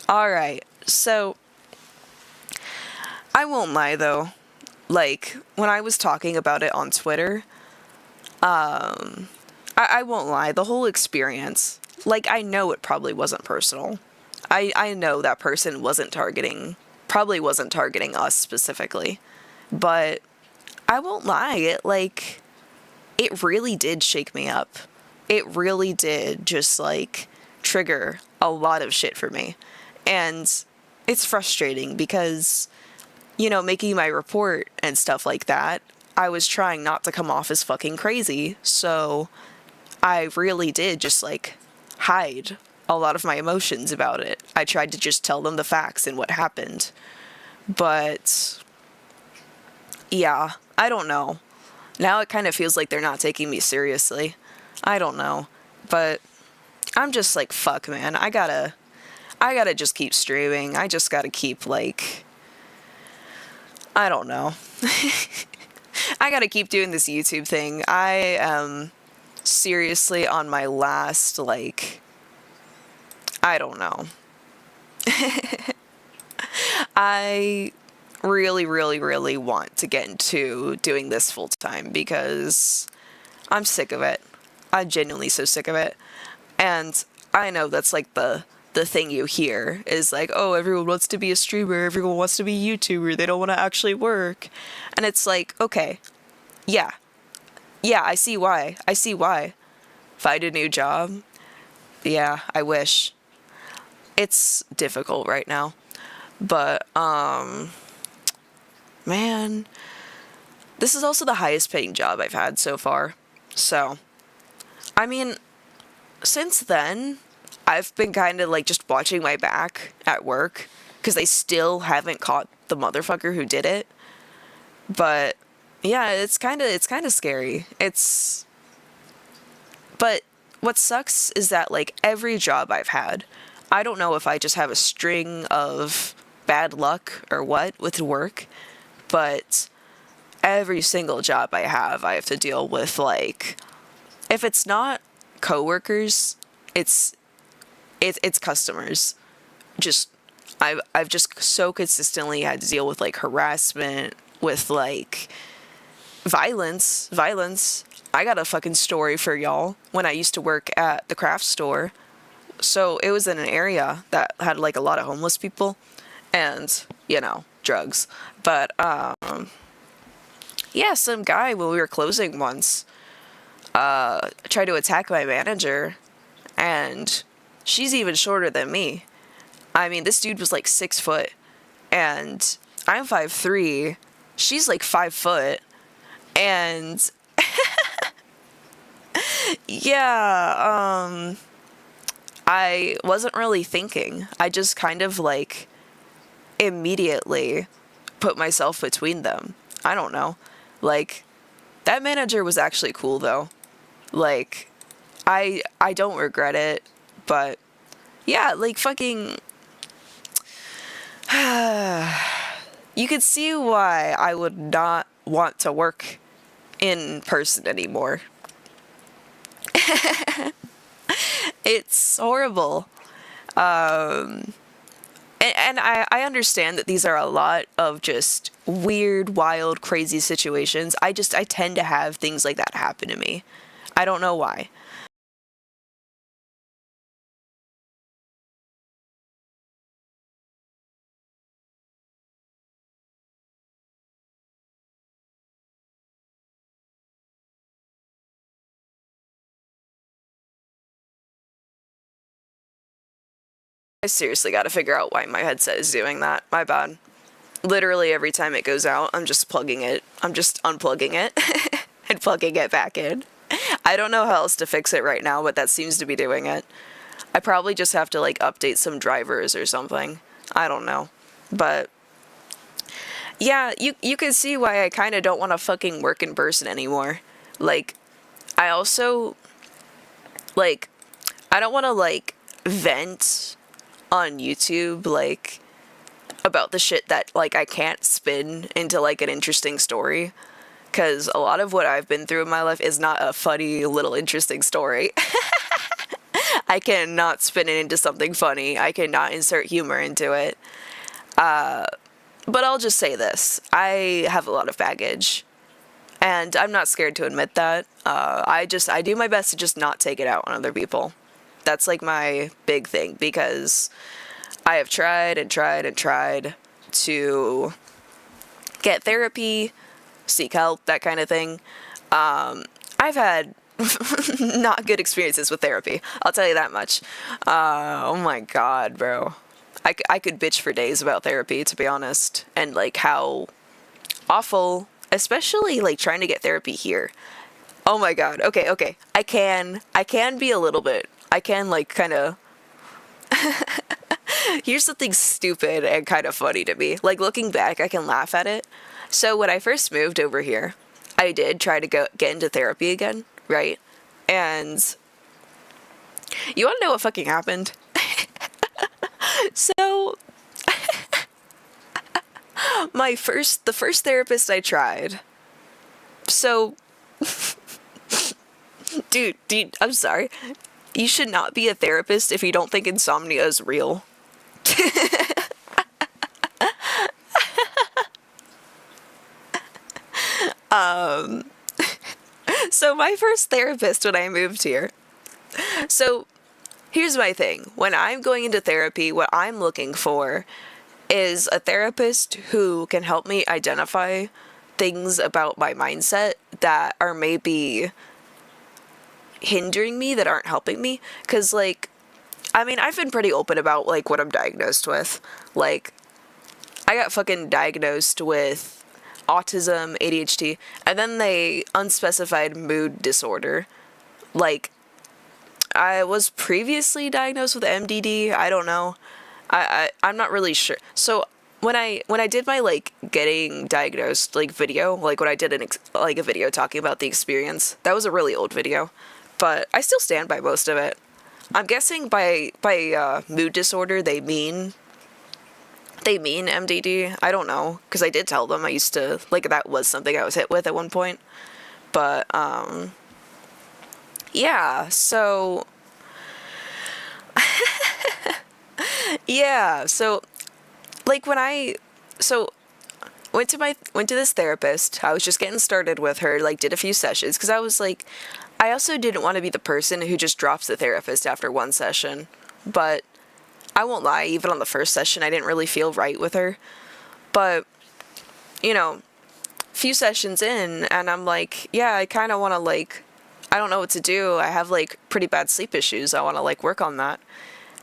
Alright, so I won't lie though. Like, when I was talking about it on Twitter, I won't lie, the whole experience, like, I know it probably wasn't personal. I know that person probably wasn't targeting us specifically. But I won't lie, it really did shake me up. It really did just, like, trigger a lot of shit for me. And it's frustrating because, you know, making my report and stuff like that, I was trying not to come off as fucking crazy. So I really did just, like, hide a lot of my emotions about it. I tried to just tell them the facts and what happened. But yeah, I don't know. Now it kind of feels like they're not taking me seriously. I don't know. But I'm just like, fuck, man. I gotta just keep streaming. I just gotta keep, like, I don't know. I gotta keep doing this YouTube thing. I am seriously on my last, like, I don't know. I really, really, really want to get into doing this full time because I'm sick of it. I'm genuinely so sick of it. And I know that's like the thing you hear is like, oh, everyone wants to be a streamer, everyone wants to be a YouTuber, they don't want to actually work. And it's like, okay, yeah. Yeah, I see why. I see why. Find a new job. Yeah, I wish. It's difficult right now. But man, this is also the highest paying job I've had so far. So, I mean, since then, I've been kind of like just watching my back at work because they still haven't caught the motherfucker who did it. But yeah, it's kind of scary. It's but what sucks is that like every job I've had, I don't know if I just have a string of bad luck or what with work, but every single job I have to deal with like if it's not coworkers, it's it's customers. Just I've just so consistently had to deal with like harassment, with like violence. I got a fucking story for y'all. When I used to work at the craft store, so it was in an area that had like a lot of homeless people, and drugs. But yeah, some guy when we were closing once tried to attack my manager, and she's even shorter than me. I mean, this dude was like 6 foot, and I'm 5'3". She's like 5 foot, and yeah, I wasn't really thinking. I just kind of like immediately put myself between them. I don't know. Like, that manager was actually cool though. Like, I don't regret it, but yeah, like fucking you could see why I would not want to work in person anymore. It's horrible. And I understand that these are a lot of just weird, wild, crazy situations. I tend to have things like that happen to me. I don't know why. I seriously gotta figure out why my headset is doing that. My bad. Literally every time it goes out, I'm just plugging it. I'm just unplugging it and plugging it back in. I don't know how else to fix it right now, but that seems to be doing it. I probably just have to like update some drivers or something. I don't know. But yeah, you can see why I kind of don't want to fucking work in person anymore. Like, I also like I don't want to like vent on YouTube like about the shit that like I can't spin into like an interesting story, cuz a lot of what I've been through in my life is not a funny little interesting story. I cannot spin it into something funny. I cannot insert humor into it. But I'll just say this. I have a lot of baggage, and I'm not scared to admit that. I do my best to just not take it out on other people. That's like my big thing, because I have tried and tried and tried to get therapy, seek help, that kind of thing. I've had not good experiences with therapy. I'll tell you that much. Oh my god, bro. I could bitch for days about therapy, to be honest, and like how awful, especially like trying to get therapy here. Oh my god. Okay. I can be a little bit. I can like kind of here's something stupid and kind of funny to me. Like, looking back, I can laugh at it. So when I first moved over here, I did try to get into therapy again, right? And you want to know what fucking happened? So the first therapist I tried. So dude, I'm sorry. You should not be a therapist if you don't think insomnia is real. So my first therapist when I moved here. So here's my thing. When I'm going into therapy, what I'm looking for is a therapist who can help me identify things about my mindset that are maybe hindering me, that aren't helping me. Because, like, I mean, I've been pretty open about, like, what I'm diagnosed with. Like, I got fucking diagnosed with autism, ADHD, and then they unspecified mood disorder. Like, I was previously diagnosed with MDD. I don't know. I'm not really sure. So when I did my like getting diagnosed like video, like when I did like a video talking about the experience, that was a really old video, but I still stand by most of it. I'm guessing by mood disorder they mean MDD. I don't know, because I did tell them I used to like that was something I was hit with at one point. But yeah, so yeah, so like when I so went to this therapist. I was just getting started with her, like did a few sessions because I was like I also didn't want to be the person who just drops the therapist after one session. But I won't lie, even on the first session I didn't really feel right with her. But you know, few sessions in and I'm like, yeah, I kind of want to like I don't know what to do. I have like pretty bad sleep issues. I want to like work on that.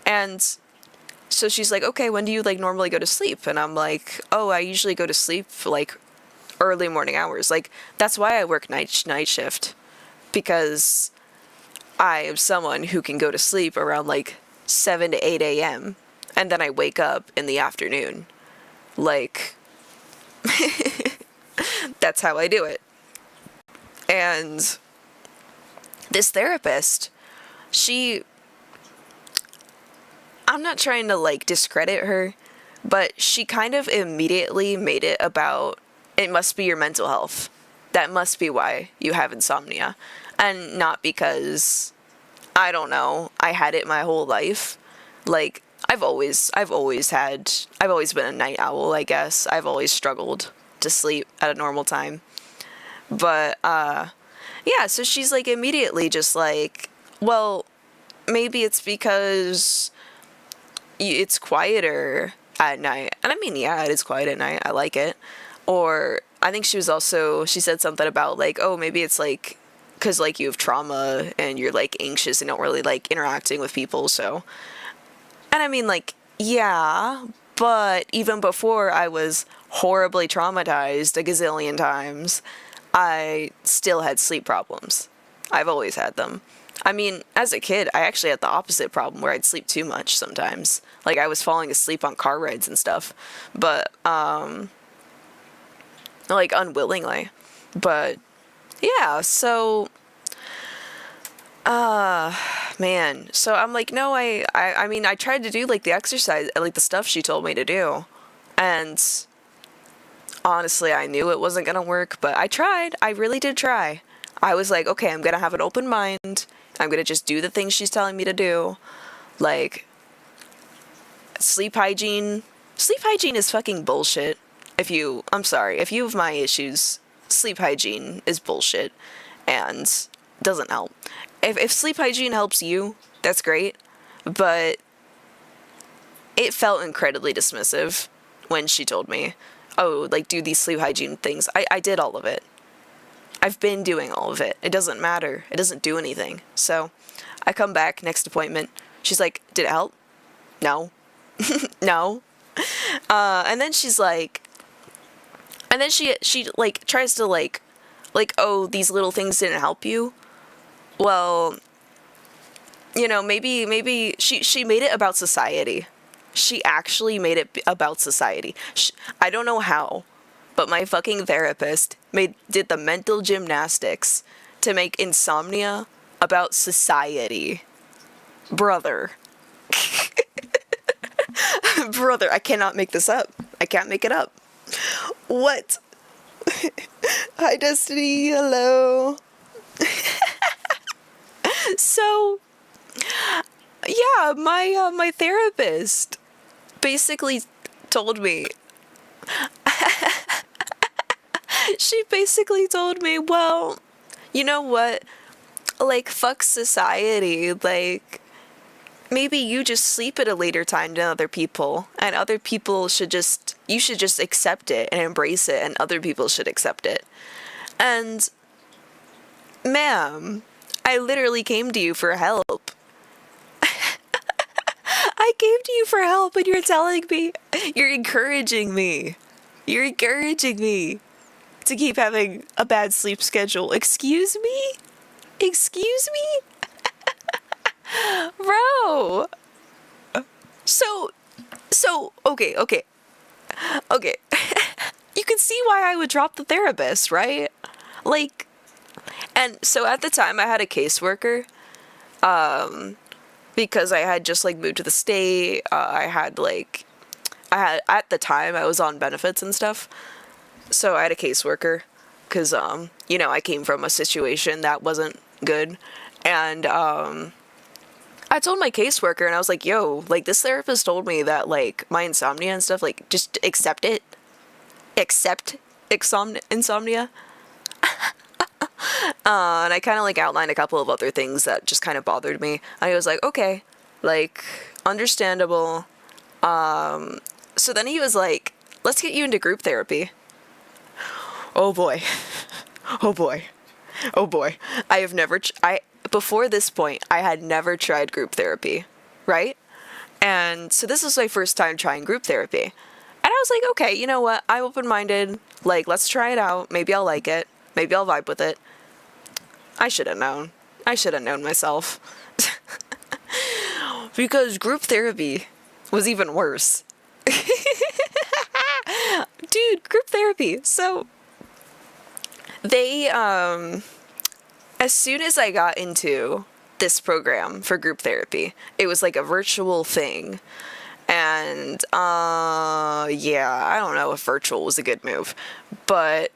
And so she's like, okay, when do you like normally go to sleep? And I'm like, oh, I usually go to sleep like early morning hours. Like that's why I work night shift, because I am someone who can go to sleep around like 7 to 8 a.m. and then I wake up in the afternoon. Like that's how I do it. And this therapist, I'm not trying to like discredit her, but she kind of immediately made it about it must be your mental health. That must be why you have insomnia. And not because I don't know, I had it my whole life. Like I've always been a night owl, I guess. I've always struggled to sleep at a normal time. But yeah, so she's like immediately just like, well, maybe it's because it's quieter at night. And I mean, yeah, it is quiet at night. I like it. Or I think she said something about like, oh, maybe it's like, because like you have trauma and you're like anxious and don't really like interacting with people. So, and I mean like, yeah, but even before I was horribly traumatized a gazillion times, I still had sleep problems. I've always had them. I mean, as a kid, I actually had the opposite problem where I'd sleep too much sometimes. Like, I was falling asleep on car rides and stuff. But, like, unwillingly. But, yeah, so, man. So I'm like, no, I mean, I tried to do, like, the exercise, like, the stuff she told me to do. And honestly, I knew it wasn't gonna work, but I tried. I really did try. I was like, okay, I'm gonna have an open mind. I'm gonna just do the things she's telling me to do. Like, sleep hygiene. Sleep hygiene is fucking bullshit. I'm sorry, if you have my issues, sleep hygiene is bullshit and doesn't help. If sleep hygiene helps you, that's great. But it felt incredibly dismissive when she told me, oh, like, do these sleep hygiene things. I did all of it. I've been doing all of it. It doesn't matter. It doesn't do anything. So I come back next appointment. She's like, did it help? No. No. And then she's like, and then she like tries to like, oh, these little things didn't help you. Well, you know, maybe she made it about society. She actually made it about society. I don't know how, but my fucking therapist did the mental gymnastics to make insomnia about society. Brother. Brother, I cannot make this up. I can't make it up. What? Hi, Destiny. Hello. So, yeah, my therapist basically told me, she basically told me, well, you know what? Like, fuck society. Like, maybe you just sleep at a later time than other people, and other people should just, you should just accept it and embrace it, and other people should accept it. And, ma'am, I literally came to you for help. I came to you for help, and you're telling me, you're encouraging me. You're encouraging me to keep having a bad sleep schedule. Excuse me? Excuse me? Bro. So, okay. You can see why I would drop the therapist, right? Like, and so at the time I had a caseworker, because I had just like moved to the state. At the time I was on benefits and stuff. So I had a caseworker because, I came from a situation that wasn't good. And, I told my caseworker and I was like, yo, like this therapist told me that like my insomnia and stuff, like just accept it. Accept insomnia. And I kind of like outlined a couple of other things that just kind of bothered me. And he was like, okay, like understandable. So then he was like, let's get you into group therapy. Oh boy. Oh boy. Oh boy. I have never, before this point, I had never tried group therapy, right? And so this was my first time trying group therapy. And I was like, okay, you know what? I'm open-minded. Like, let's try it out. Maybe I'll like it. Maybe I'll vibe with it. I should have known. I should have known myself. Because group therapy was even worse. Dude, group therapy. So, they, as soon as I got into this program for group therapy, it was like a virtual thing. And, yeah, I don't know if virtual was a good move. But,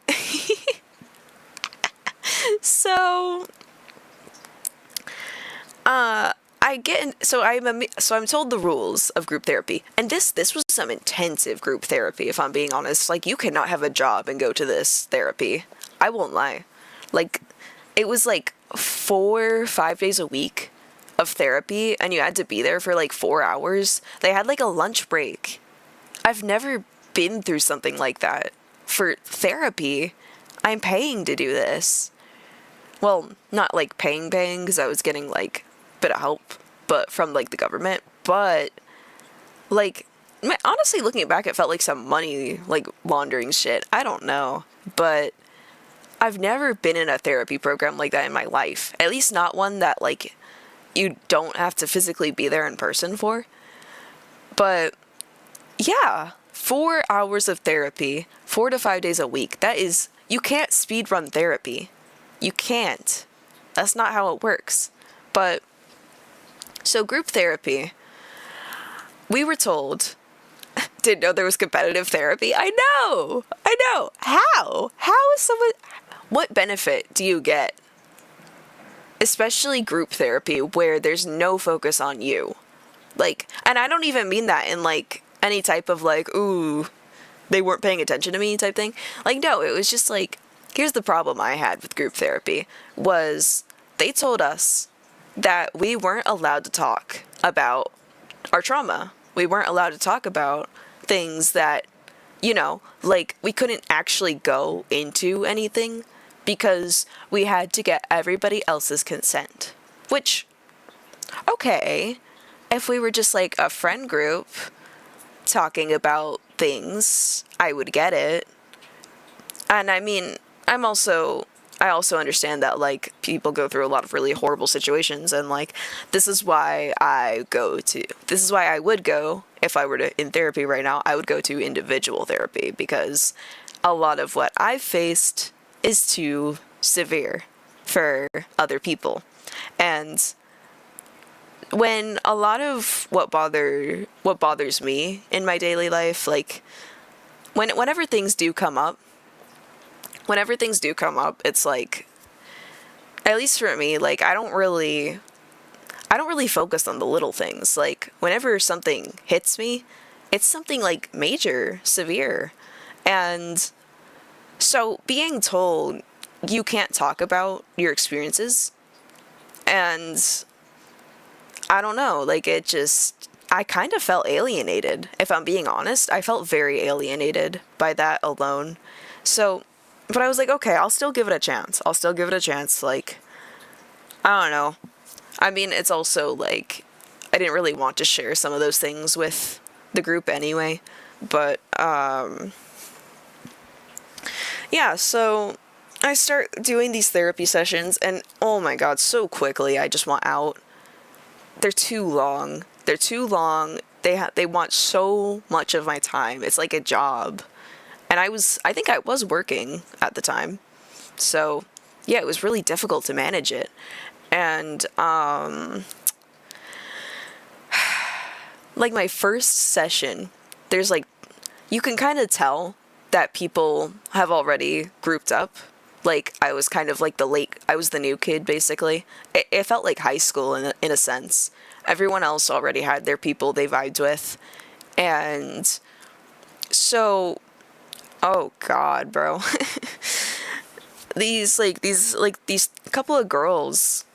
so, I'm told the rules of group therapy, and this was some intensive group therapy, if I'm being honest. Like, you cannot have a job and go to this therapy. I won't lie. Like, it was like 4-5 days a week of therapy, and you had to be there for like 4 hours. They had like a lunch break. I've never been through something like that. For therapy, I'm paying to do this. Well, not like paying, because I was getting like a bit of help, but from like the government. But like, honestly, looking back, it felt like some money like laundering shit. I don't know, but I've never been in a therapy program like that in my life. At least not one that like you don't have to physically be there in person for. But yeah, 4 hours of therapy, 4 to 5 days a week. That is, you can't speed run therapy. You can't. That's not how it works. But so group therapy, we were told, didn't know there was competitive therapy. I know. How is someone, what benefit do you get? Especially group therapy where there's no focus on you. Like, and I don't even mean that in like any type of like, ooh, they weren't paying attention to me type thing. Like, no, it was just like, here's the problem I had with group therapy was they told us that we weren't allowed to talk about our trauma. We weren't allowed to talk about things that, like we couldn't actually go into anything because we had to get everybody else's consent. Which, okay, if we were just like a friend group talking about things, I would get it. And I mean, I also understand that like people go through a lot of really horrible situations, and like this is why I would go if I were in therapy right now. I would go to individual therapy because a lot of what I've faced is too severe for other people. And when a lot of what bothers me in my daily life, like whenever things do come up, it's like, at least for me, like I don't really focus on the little things. Like whenever something hits me, it's something like major, severe. And so being told you can't talk about your experiences, and I don't know, like it just, I kind of felt alienated. If I'm being honest, I felt very alienated by that alone. So, but I was like, okay, I'll still give it a chance. I'll still give it a chance. Like, I don't know. I mean, it's also like, I didn't really want to share some of those things with the group anyway. But, yeah, so I start doing these therapy sessions, and oh my god, so quickly I just want out. They're too long. They're too long. They want so much of my time. It's like a job. And I think I was working at the time. So, yeah, it was really difficult to manage it. And like my first session, there's like, you can kind of tell that people have already grouped up. Like I was kind of like I was the new kid basically. It felt like high school in a sense. Everyone else already had their people they vibed with. And so, oh god, bro. These couple of girls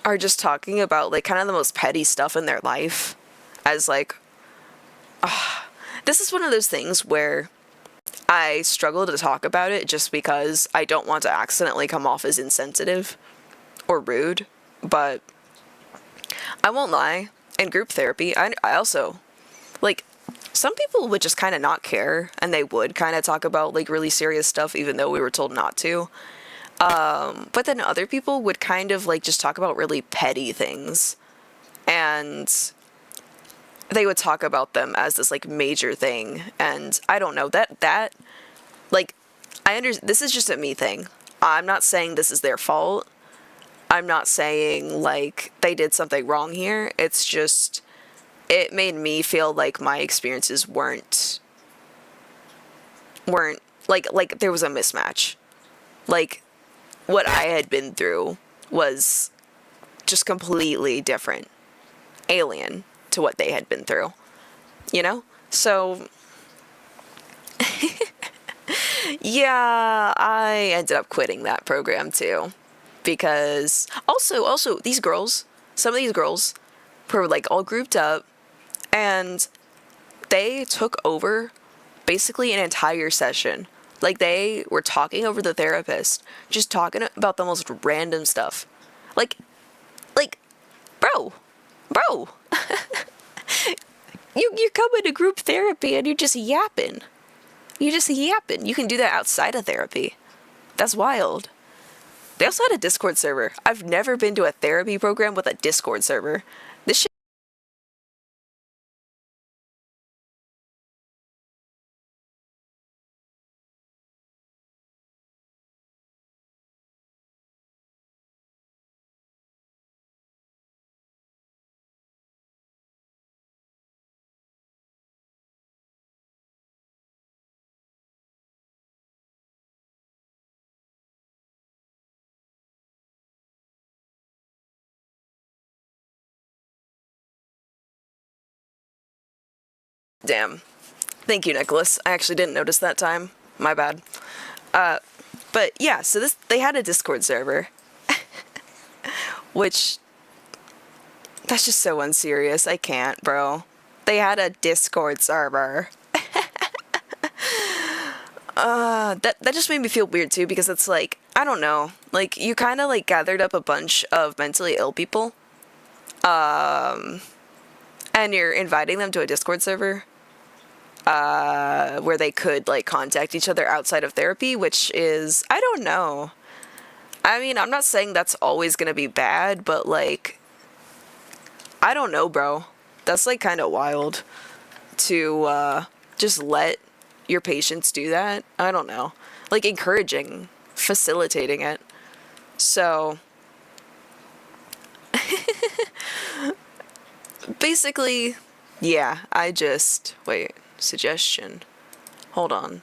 are just talking about like kind of the most petty stuff in their life as like, this is one of those things where I struggle to talk about it just because I don't want to accidentally come off as insensitive or rude. But I won't lie, in group therapy, I also, like, some people would just kind of not care and they would kind of talk about like really serious stuff even though we were told not to. But then other people would kind of like just talk about really petty things, and they would talk about them as this like major thing. And I don't know, that like, this is just a me thing. I'm not saying this is their fault. I'm not saying like they did something wrong here. It's just, it made me feel like my experiences weren't like there was a mismatch. Like what I had been through was just completely different, alien to what they had been through, you know? So yeah, I ended up quitting that program too, because also these girls, some of these girls were like all grouped up, and they took over basically an entire session. Like they were talking over the therapist, just talking about the most random stuff. Like, like, bro, bro, you're coming to group therapy and you're just yapping. You're just yapping. You can do that outside of therapy. That's wild. They also had a Discord server. I've never been to a therapy program with a Discord server. This shit. Damn. Thank you, Nicholas. I actually didn't notice that time. My bad. Uh, but yeah, so they had a Discord server, which, that's just so unserious. I can't, bro. They had a Discord server. That just made me feel weird too, because it's like, I don't know, like you kind of like gathered up a bunch of mentally ill people, and you're inviting them to a Discord server, where they could like contact each other outside of therapy, which is, I don't know. I mean, I'm not saying that's always gonna be bad, but like, I don't know, bro. That's like kind of wild to just let your patients do that. I don't know. Like encouraging, facilitating it. So basically, yeah, I just wait, suggestion. Hold on.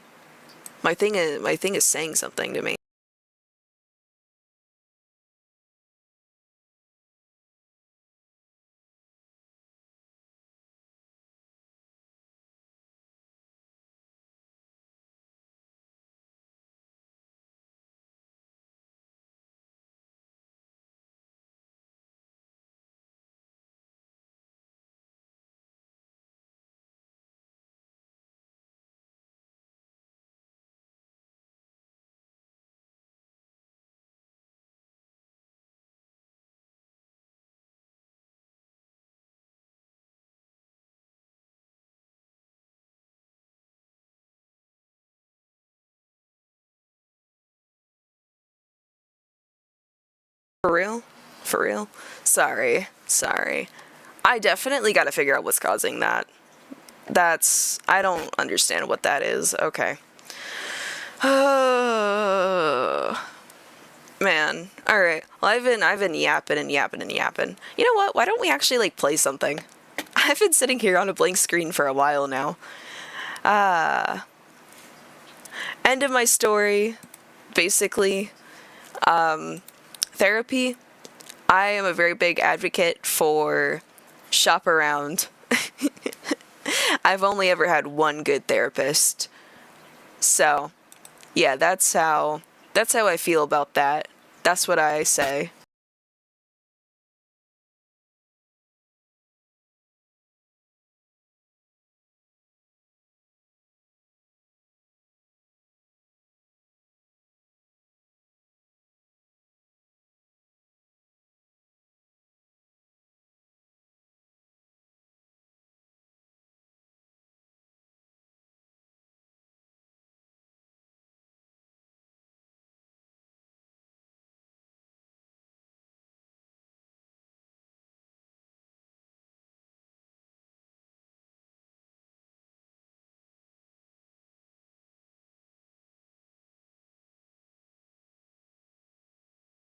My thing is saying something to me. For real? For real? Sorry. Sorry. I definitely gotta figure out what's causing that. I don't understand what that is. Okay. Man. Alright. Well, I've been yapping and yapping and yapping. You know what? Why don't we actually, like, play something? I've been sitting here on a blank screen for a while now. End of my story. Basically, therapy. I am a very big advocate for shop around. I've only ever had one good therapist. So, yeah, that's how I feel about that. That's what I say.